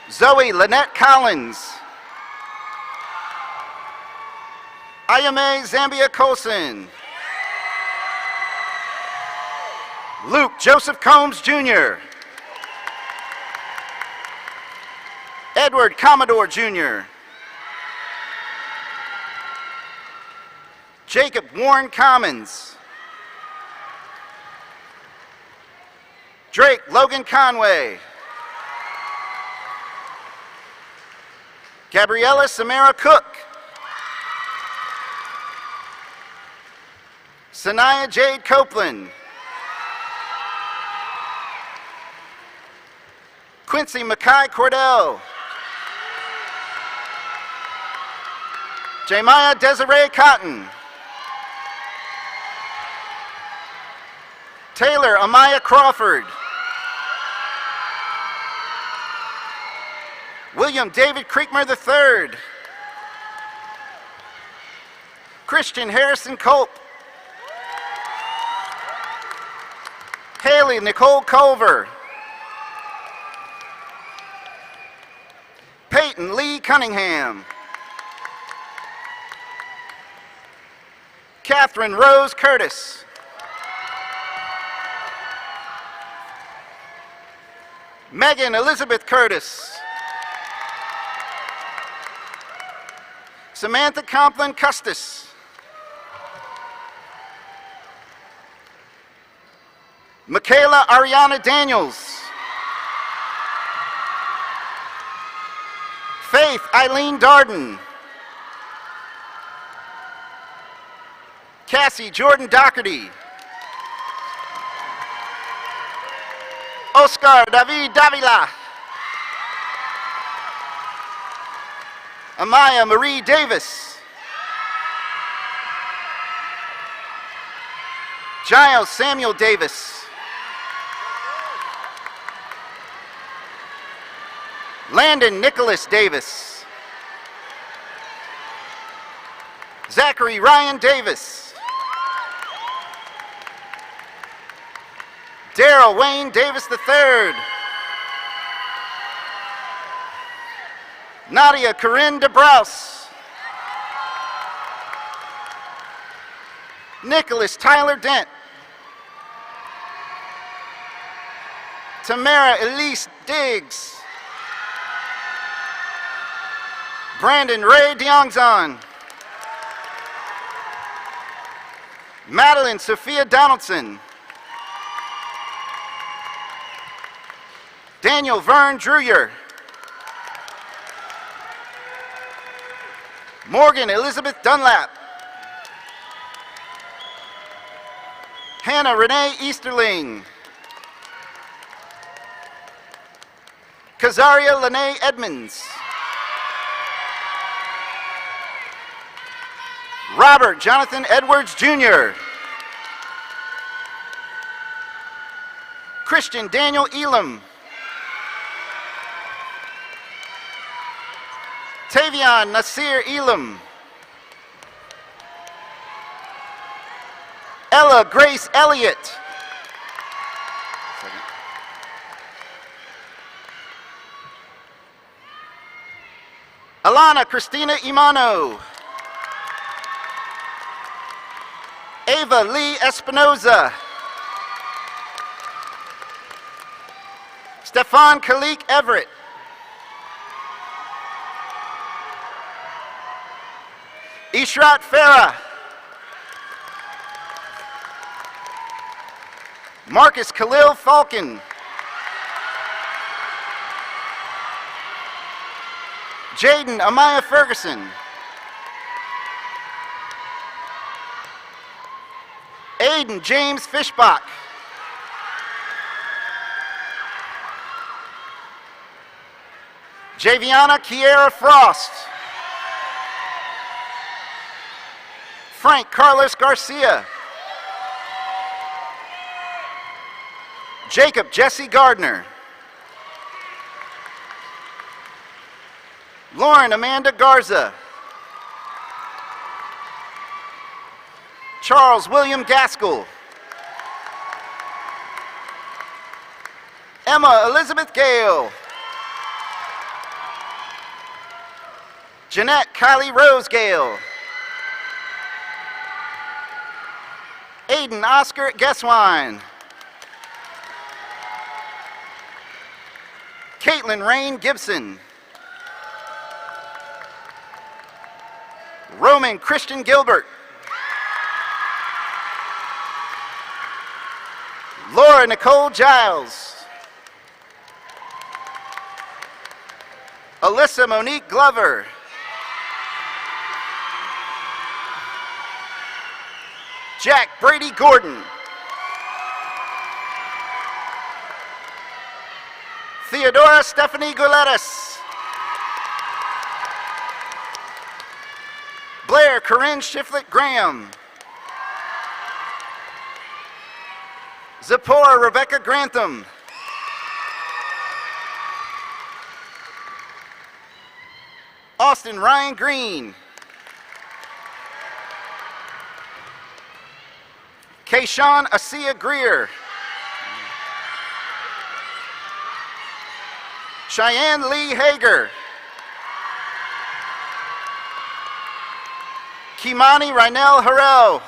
Zoe Lynette Collins. Ayame Zambia Colson. Luke Joseph Combs Jr. Edward Commodore Jr. Jacob Warren Commons. Drake Logan Conway. Gabriella Samara Cook. Sanaya Jade Copeland. Quincy Mackay Cordell. Jemiah Desiree Cotton. Taylor Amaya Crawford. William David Creekmer III. Christian Harrison Culp. Haley Nicole Culver. Trenton Lee Cunningham. Catherine Rose Curtis. Megan Elizabeth Curtis. Samantha Complin Custis. Michaela Ariana Daniels. Faith Eileen Darden. Cassie Jordan Doherty. Oscar David Davila. Amaya Marie Davis. Giles Samuel Davis. Landon Nicholas Davis. Zachary Ryan Davis. Daryl Wayne Davis III. Nadia Corinne DeBrouse. Nicholas Tyler Dent. Tamara Elise Diggs. Brandon Ray Diongzon. Madeline Sophia Donaldson. Daniel Vern Dreyer. Morgan Elizabeth Dunlap. Hannah Renee Easterling. Kazaria Lene Edmonds. Robert Jonathan Edwards Jr. Christian Daniel Elam. Tavion Nasir Elam. Ella Grace Elliott. Alana Christina Imano. Ava Lee Espinoza. Stefan Khalik Everett. Ishrat Farah. Marcus Khalil Falcon. Jaden Amaya Ferguson. Aiden James Fishbach. Javiana Kiera Frost. Frank Carlos Garcia. Jacob Jesse Gardner. Lauren Amanda Garza. Charles William Gaskell. Emma Elizabeth Gale. Jeanette Kylie Rose Gale. Aiden Oscar Guesswine. Caitlin Rain Gibson. Roman Christian Gilbert. Laura Nicole Giles. Alyssa Monique Glover. Jack Brady Gordon. Theodora Stephanie Gouletis. Blair Corinne Shiflett Graham. Zipporah Rebecca Grantham. Austin Ryan Green. Kayshawn Asia Greer. Cheyenne Lee Hager. Kimani Rynell Harrell.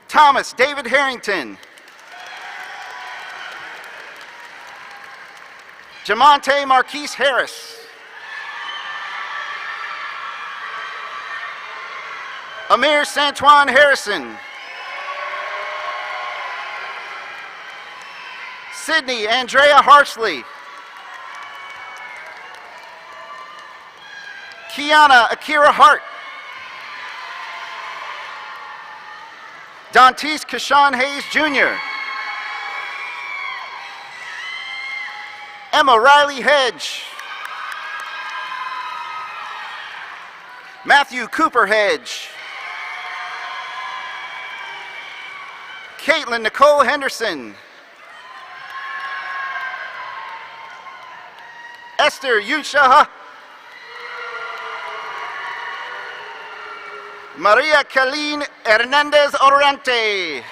Thomas David Harrington. Jamonte Marquise Harris. Amir Santuan Harrison. Sydney Andrea Harsley. Kiana Akira Hart. Dantes Kashawn Hayes Jr. Emma Riley Hedge. Matthew Cooper Hedge. Caitlin Nicole Henderson. Esther Yushaha. Maria Colleen Hernandez Orante.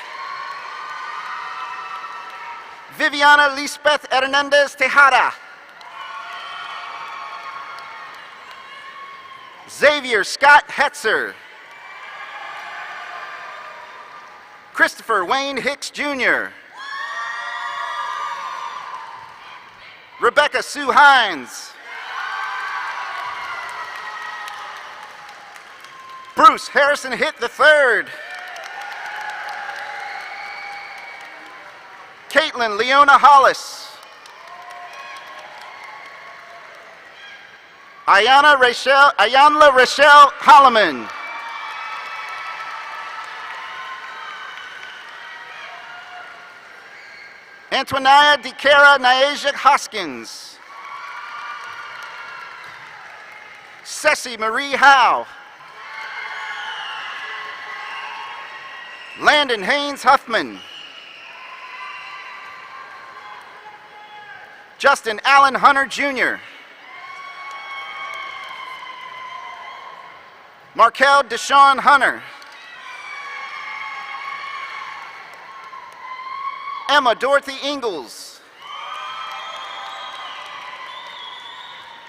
Viviana Lisbeth Hernandez Tejada. Xavier Scott Hetzer. Christopher Wayne Hicks Jr. Rebecca Sue Hines. Bruce Harrison Hitt III. Caitlin Leona Hollis. Ayanla Rachelle Holloman. Antonia DeCara Niaja Hoskins. Ceci Marie Howe. Landon Haynes Huffman. Justin Allen Hunter Jr. Markel Deshaun Hunter. Emma Dorothy Ingalls.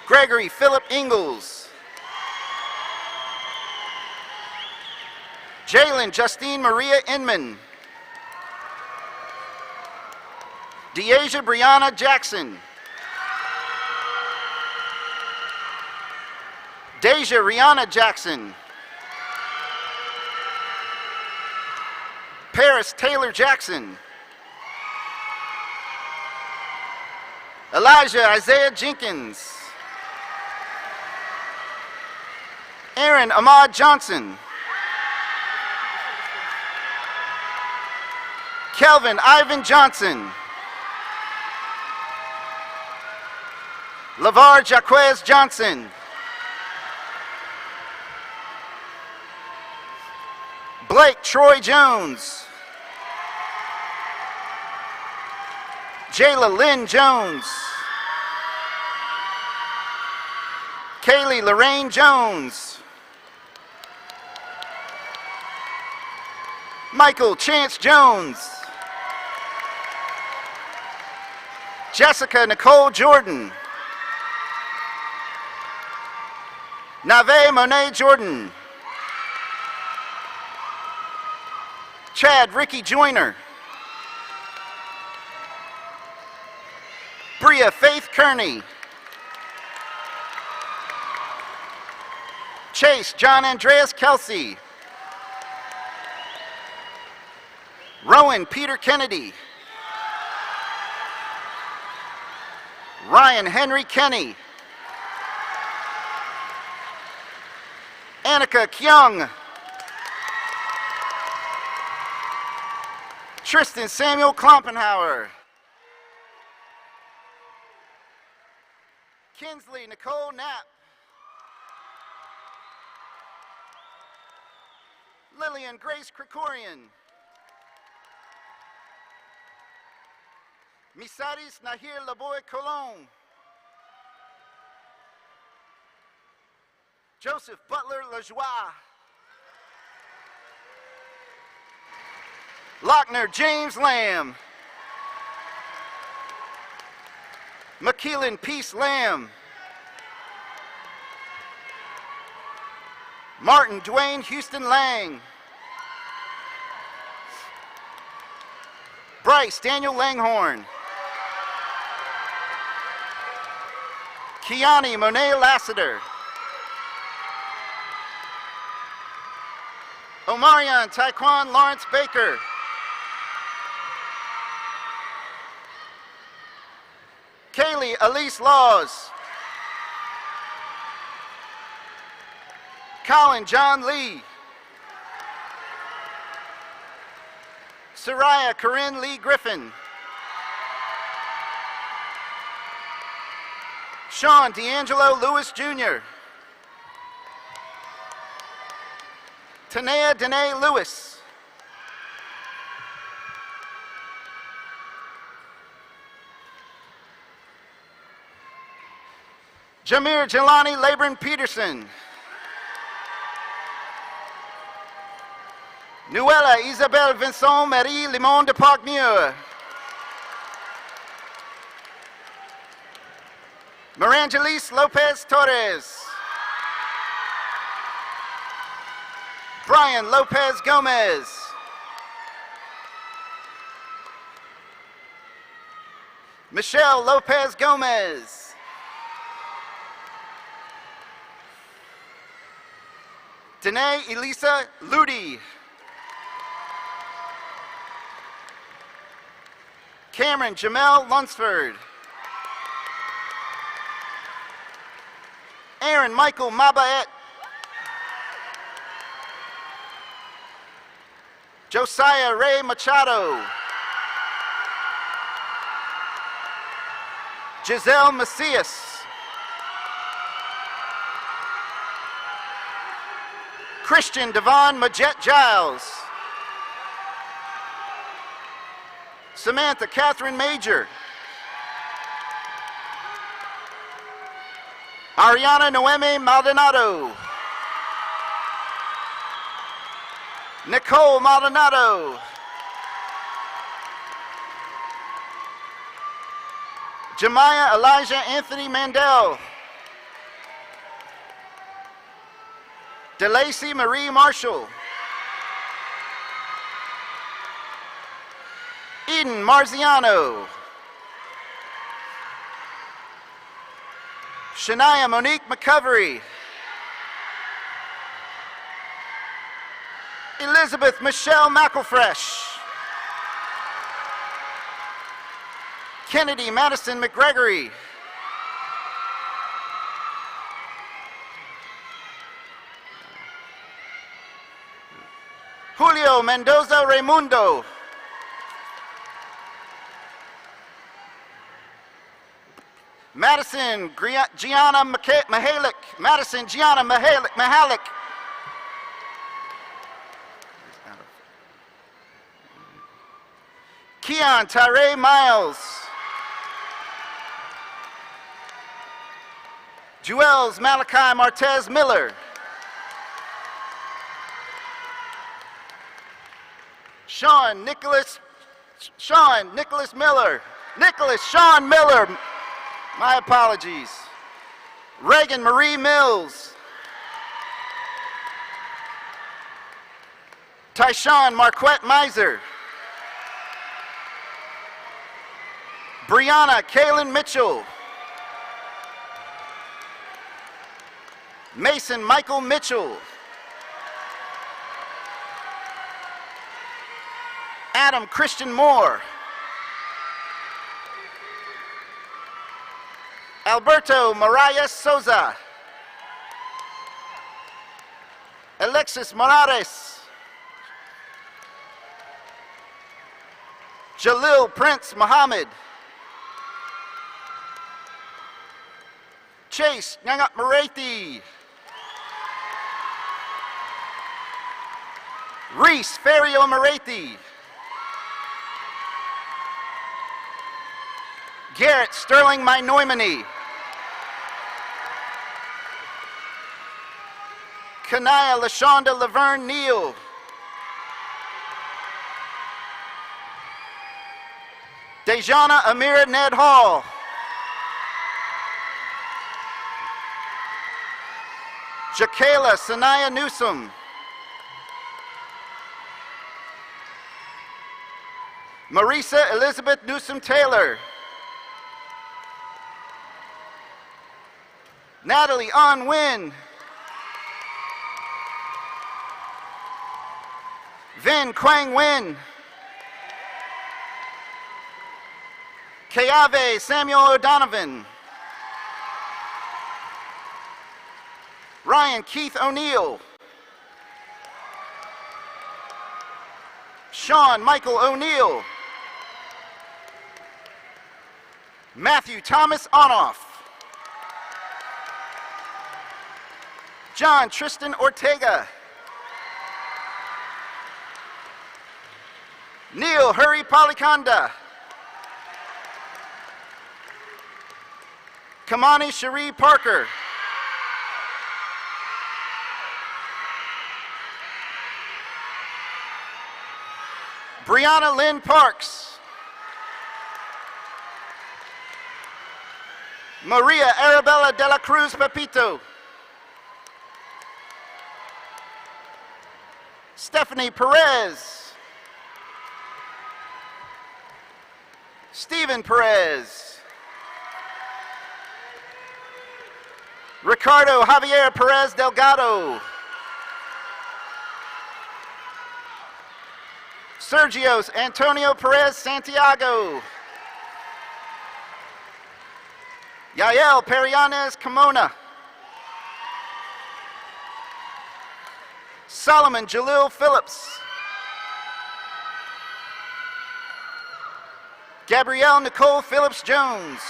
Gregory Philip Ingalls. Jalen Justine Maria Inman. Deasia Brianna Jackson. Deja Rihanna Jackson. Paris Taylor Jackson. Elijah Isaiah Jenkins. Aaron Ahmad Johnson. Kelvin Ivan Johnson. LaVar Jaquez Johnson. Blake Troy Jones. Jayla Lynn Jones. Kaylee Lorraine Jones. Michael Chance Jones. Jessica Nicole Jordan. Nave Monet Jordan. Chad Ricky Joyner. Bria Faith Kearney. Chase John Andreas Kelsey. Rowan Peter Kennedy. Ryan Henry Kenny. Annika Kyung. Tristan Samuel Klompenhauer. Kinsley Nicole Knapp. Lillian Grace Krikorian. Misaris Nahir Laboy Colon. Joseph Butler Lajoie. Lochner James Lamb. McKeelan Peace Lamb. Martin Dwayne Houston Lang. Bryce Daniel Langhorn. Kiani Monet Lassiter. Omarion Taekwon Lawrence Baker. Kaylee Elise Laws. Colin John Lee. Soraya Corinne Lee Griffin. Sean D'Angelo Lewis Jr. Tanea Danae Lewis. Jamir Jelani Labron Peterson. Nuella Isabelle Vincent Marie Limon de Parkmure. Marangelis Lopez Torres. Brian Lopez Gomez. Michelle Lopez Gomez. Danae Elisa Ludi. Cameron Jamel Lunsford. Aaron Michael Mabaet. Josiah Ray Machado. Giselle Macias. Christian Devon Majet Giles. Samantha Catherine Major. Ariana Noemi Maldonado. Nicole Maldonado. Jemiah Elijah Anthony Mandel. DeLacy Marie Marshall. Eden Marziano. Shania Monique McCovery. Elizabeth Michelle McElfresh. Kennedy Madison McGregory. Julio Mendoza Raimundo. Madison Gianna Mahalik. Madison Gianna Mahalik. Keon Tyree Miles. Juels Malachi Martez Miller. Sean Nicholas Miller. Sean Miller. My apologies. Reagan Marie Mills. Tyshawn Marquette Miser. Brianna Kaylin Mitchell. Mason Michael Mitchell. Adam Christian Moore. Alberto Marias Souza. Alexis Morales. Jalil Prince Muhammad. Chase Nyangat Marathi. Reese Ferio Marathi. Garrett Sterling Minoimani. Kanaya LaShonda Laverne Neal. Dejana Amira Ned Hall. Jakayla Sanaya Newsom. Marisa Elizabeth Newsom Taylor. Natalie An Nguyen. Vin Quang Nguyen. Keave Samuel O'Donovan. Ryan Keith O'Neill. Sean Michael O'Neill. Matthew Thomas Onoff. John Tristan Ortega. Neil Hurry Polikanda. Kamani Cherie Parker. Brianna Lynn Parks. Maria Arabella de la Cruz Pepito. Stephanie Perez. Stephen Perez. Ricardo Javier Perez Delgado. Sergio Antonio Perez Santiago. Yael Perianes Kimona. Solomon Jalil Phillips. Gabrielle Nicole Phillips Jones.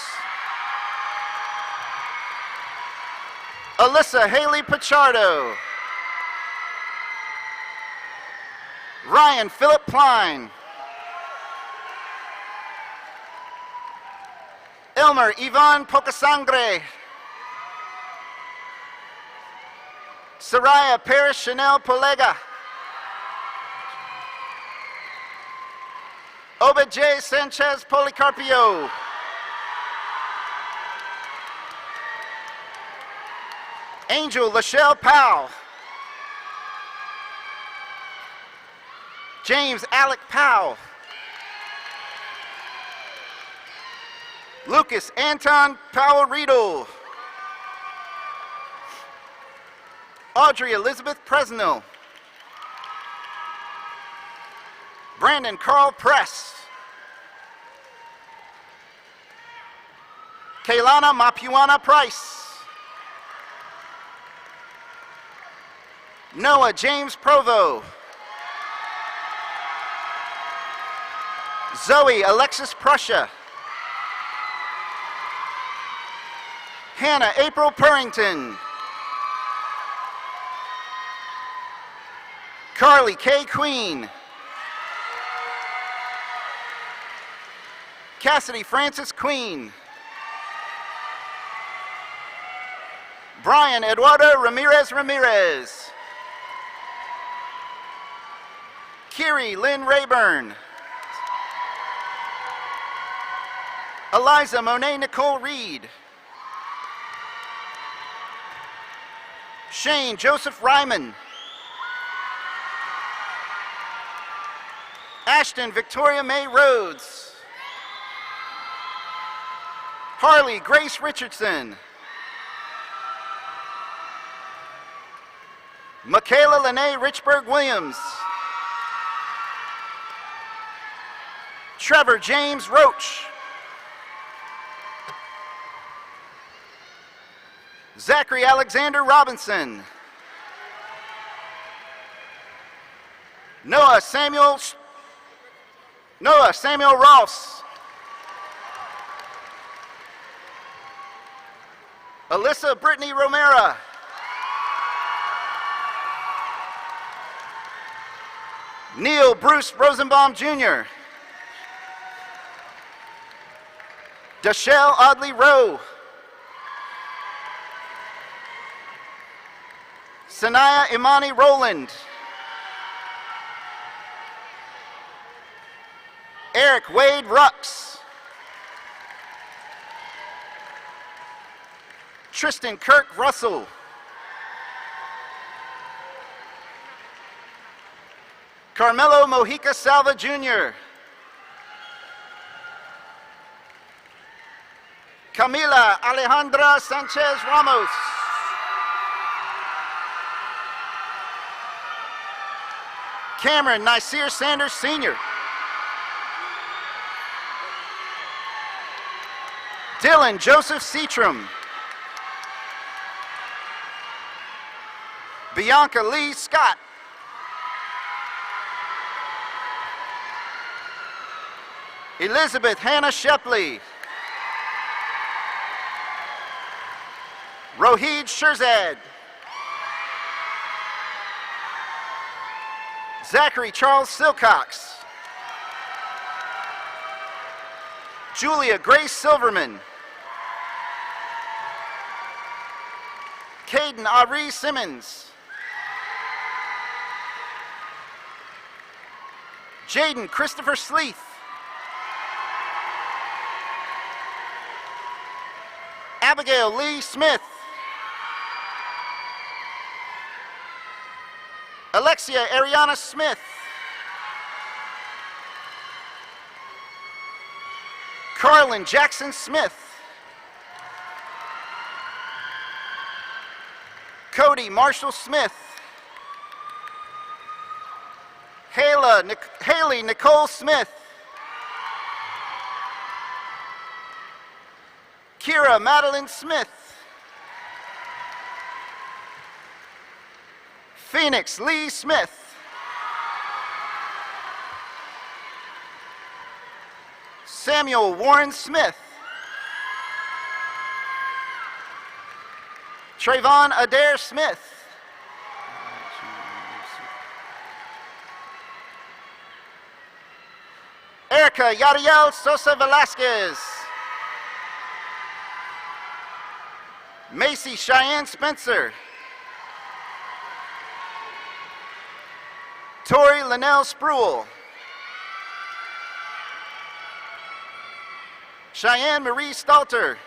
Alyssa Haley Pichardo. Ryan Philip Pline. Elmer Ivan Pocasangre. Soraya Paris Chanel Polega. Obed J. Sanchez Policarpio. Angel Lachelle Powell. James Alec Powell. Lucas Anton Powell Riedel. Audrey Elizabeth Presnell. Brandon Carl Press. Kaylana Mapuana Price. Noah James Provo. Zoe Alexis Prussia. Hannah April Purrington. Carly K. Queen. Cassidy Francis Queen. Brian Eduardo Ramirez Ramirez. Kiri Lynn Rayburn. Eliza Monet Nicole Reed. Shane Joseph Ryman. Ashton Victoria May Rhodes. Harley Grace Richardson. Michaela Lene Richburg Williams. Trevor James Roach. Zachary Alexander Robinson. Noah Samuel Ross. Alyssa Brittany Romero. Neil Bruce Rosenbaum Jr. Dashelle Audley Rowe. Sanaya Imani Rowland. Eric Wade Rux. Tristan Kirk Russell. Carmelo Mojica Salva Jr. Camila Alejandra Sanchez Ramos. Cameron Nasir Sanders Sr. Dylan Joseph Seatram. Bianca Lee Scott. Elizabeth Hannah Shepley. Rohid Shirzad. Zachary Charles Silcox. Julia Grace Silverman. Caden Ari Simmons. Jaden Christopher Sleeth. Abigail Lee Smith. Alexia Ariana Smith. Carlin Jackson Smith. Cody Marshall Smith. Haley Nicole Smith. Kira Madeline Smith. Phoenix Lee Smith. Samuel Warren Smith. Trayvon Adair Smith. Erica Yadiel Sosa Velasquez. Macy Cheyenne Spencer. Tori Linnell Spruill. Cheyenne Marie Stalter.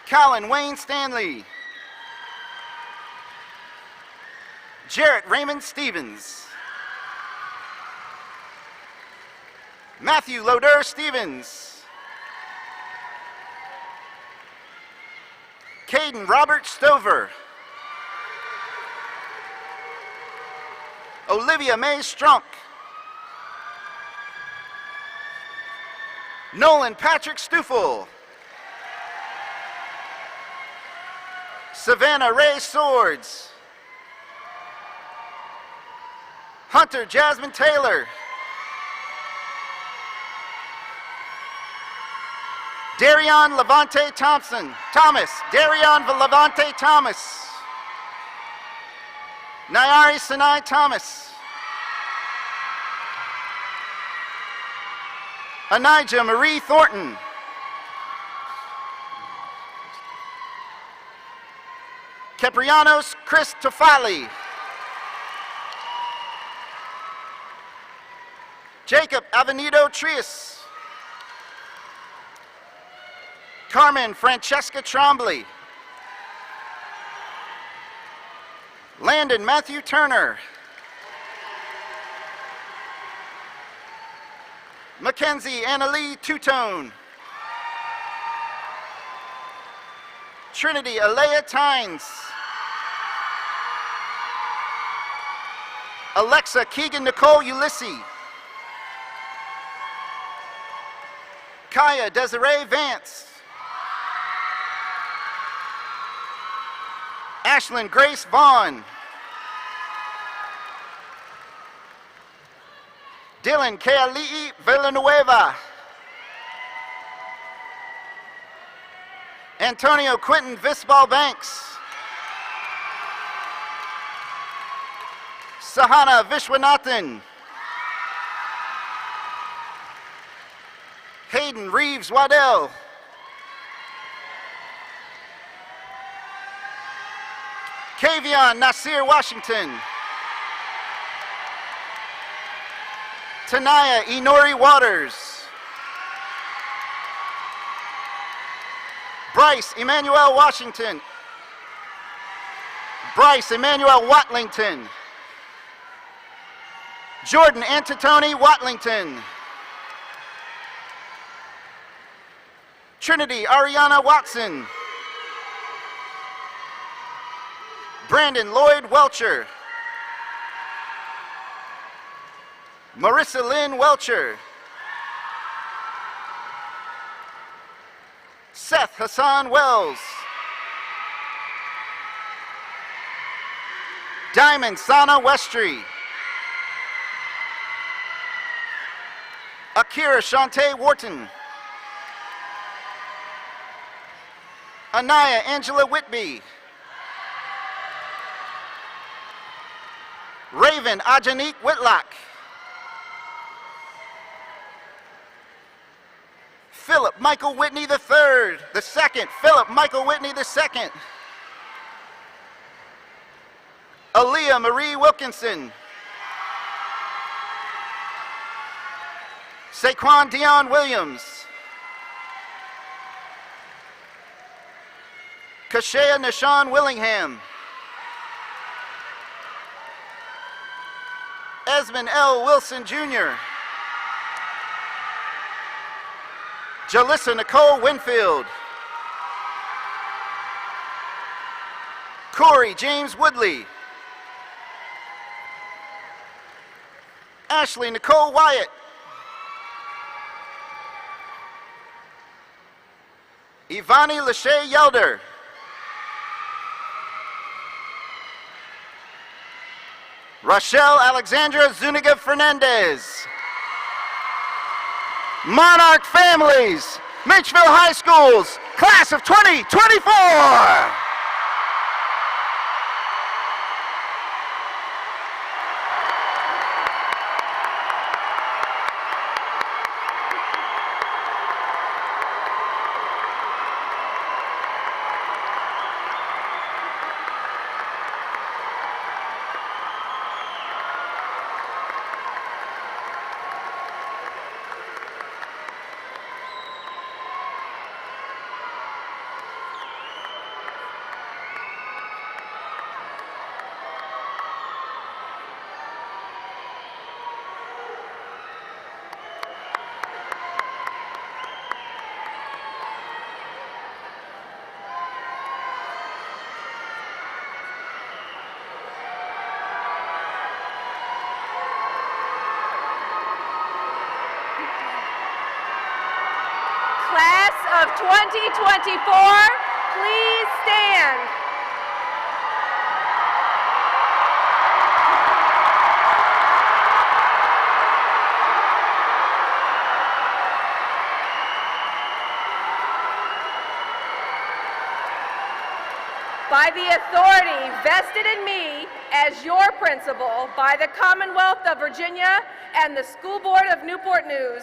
Colin Wayne Stanley. Jarrett Raymond Stevens. Matthew Loder Stevens. Caden Robert Stover. Olivia May Strunk. Nolan Patrick Stufel. Savannah Ray Swords. Hunter Jasmine Taylor. Darion Levante Thomas. Darion Levante Thomas. Nyari Sinai Thomas. Anijah Marie Thornton. Caprianos Chris Tofali. Jacob Avenido Trias. Carmen Francesca Trombley. Landon Matthew Turner. Mackenzie Annalie Tutone. Trinity Alea Tynes. Alexa Keegan Nicole Ulysses. Kaya Desiree Vance. Ashlyn Grace Vaughn. Dylan Keali'i Villanueva. Antonio Quinton Visbal Banks. Sahana Vishwanathan. Hayden Reeves Waddell. Kavion Nasir Washington. Tanaya Inori Waters. Bryce Emmanuel Washington. Bryce Emmanuel Watlington. Jordan Antitoni Watlington. Trinity Ariana Watson. Brandon Lloyd Welcher. Marissa Lynn Welcher. Seth Hassan Wells. Diamond Sana Westry. Akira Shante Wharton. Anaya Angela Whitby. Raven Ajanique Whitlock. Philip Michael Whitney III, the second. Philip Michael Whitney II. Aaliyah Marie Wilkinson. Saquon Dion Williams. Kashea Nishan Willingham. Esmond L. Wilson Jr. Jalissa Nicole Winfield. Corey James Woodley. Ashley Nicole Wyatt. Ivani Lachey Yelder. Rochelle Alexandra Zuniga Fernandez. Monarch families, Menchville High Schools, class of 2024. Class of 2024, please stand. By the authority vested in me as your principal by the Commonwealth of Virginia and the School Board of Newport News,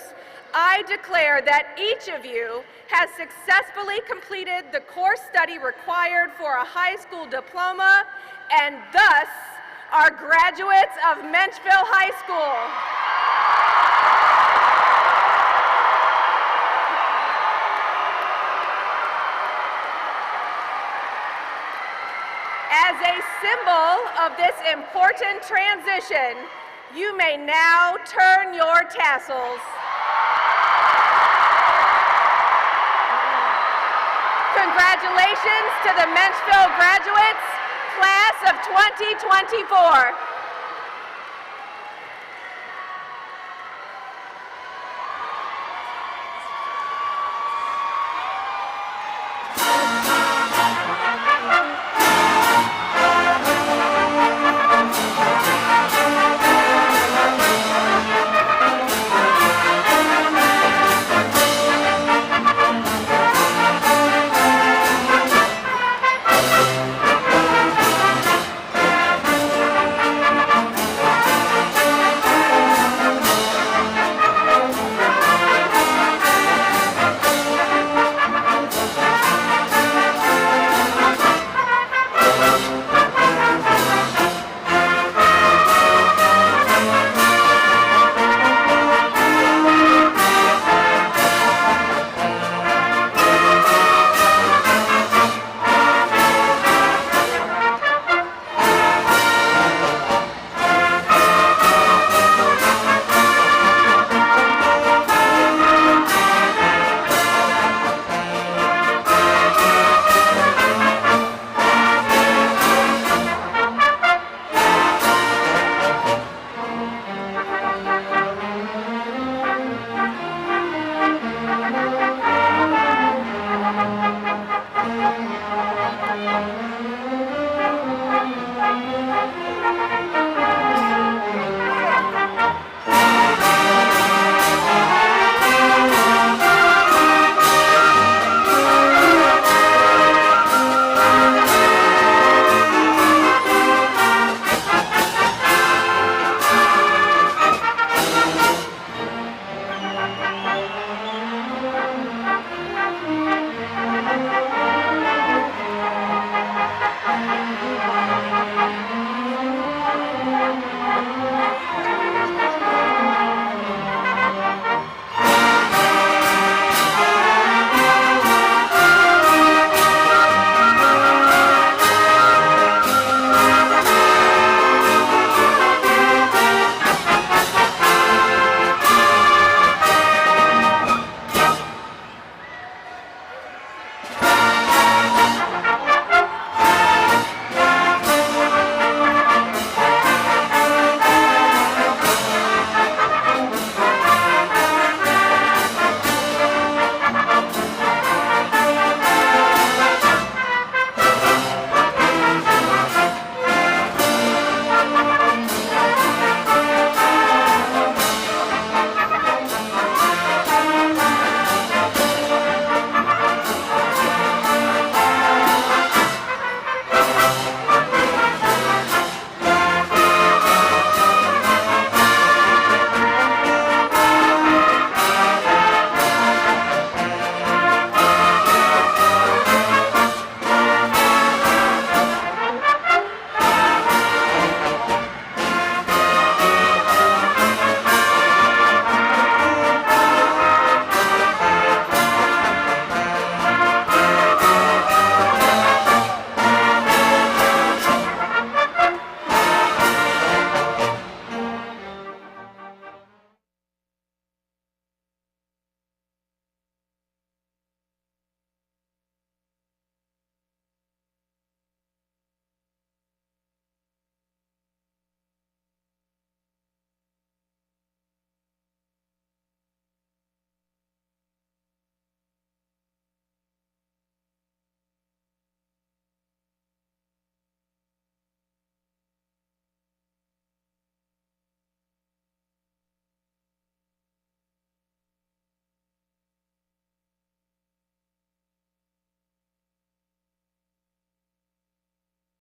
I declare that each of you has successfully completed the course study required for a high school diploma and thus are graduates of Menchville High School. As a symbol of this important transition, you may now turn your tassels. Congratulations to the Menchville graduates, class of 2024.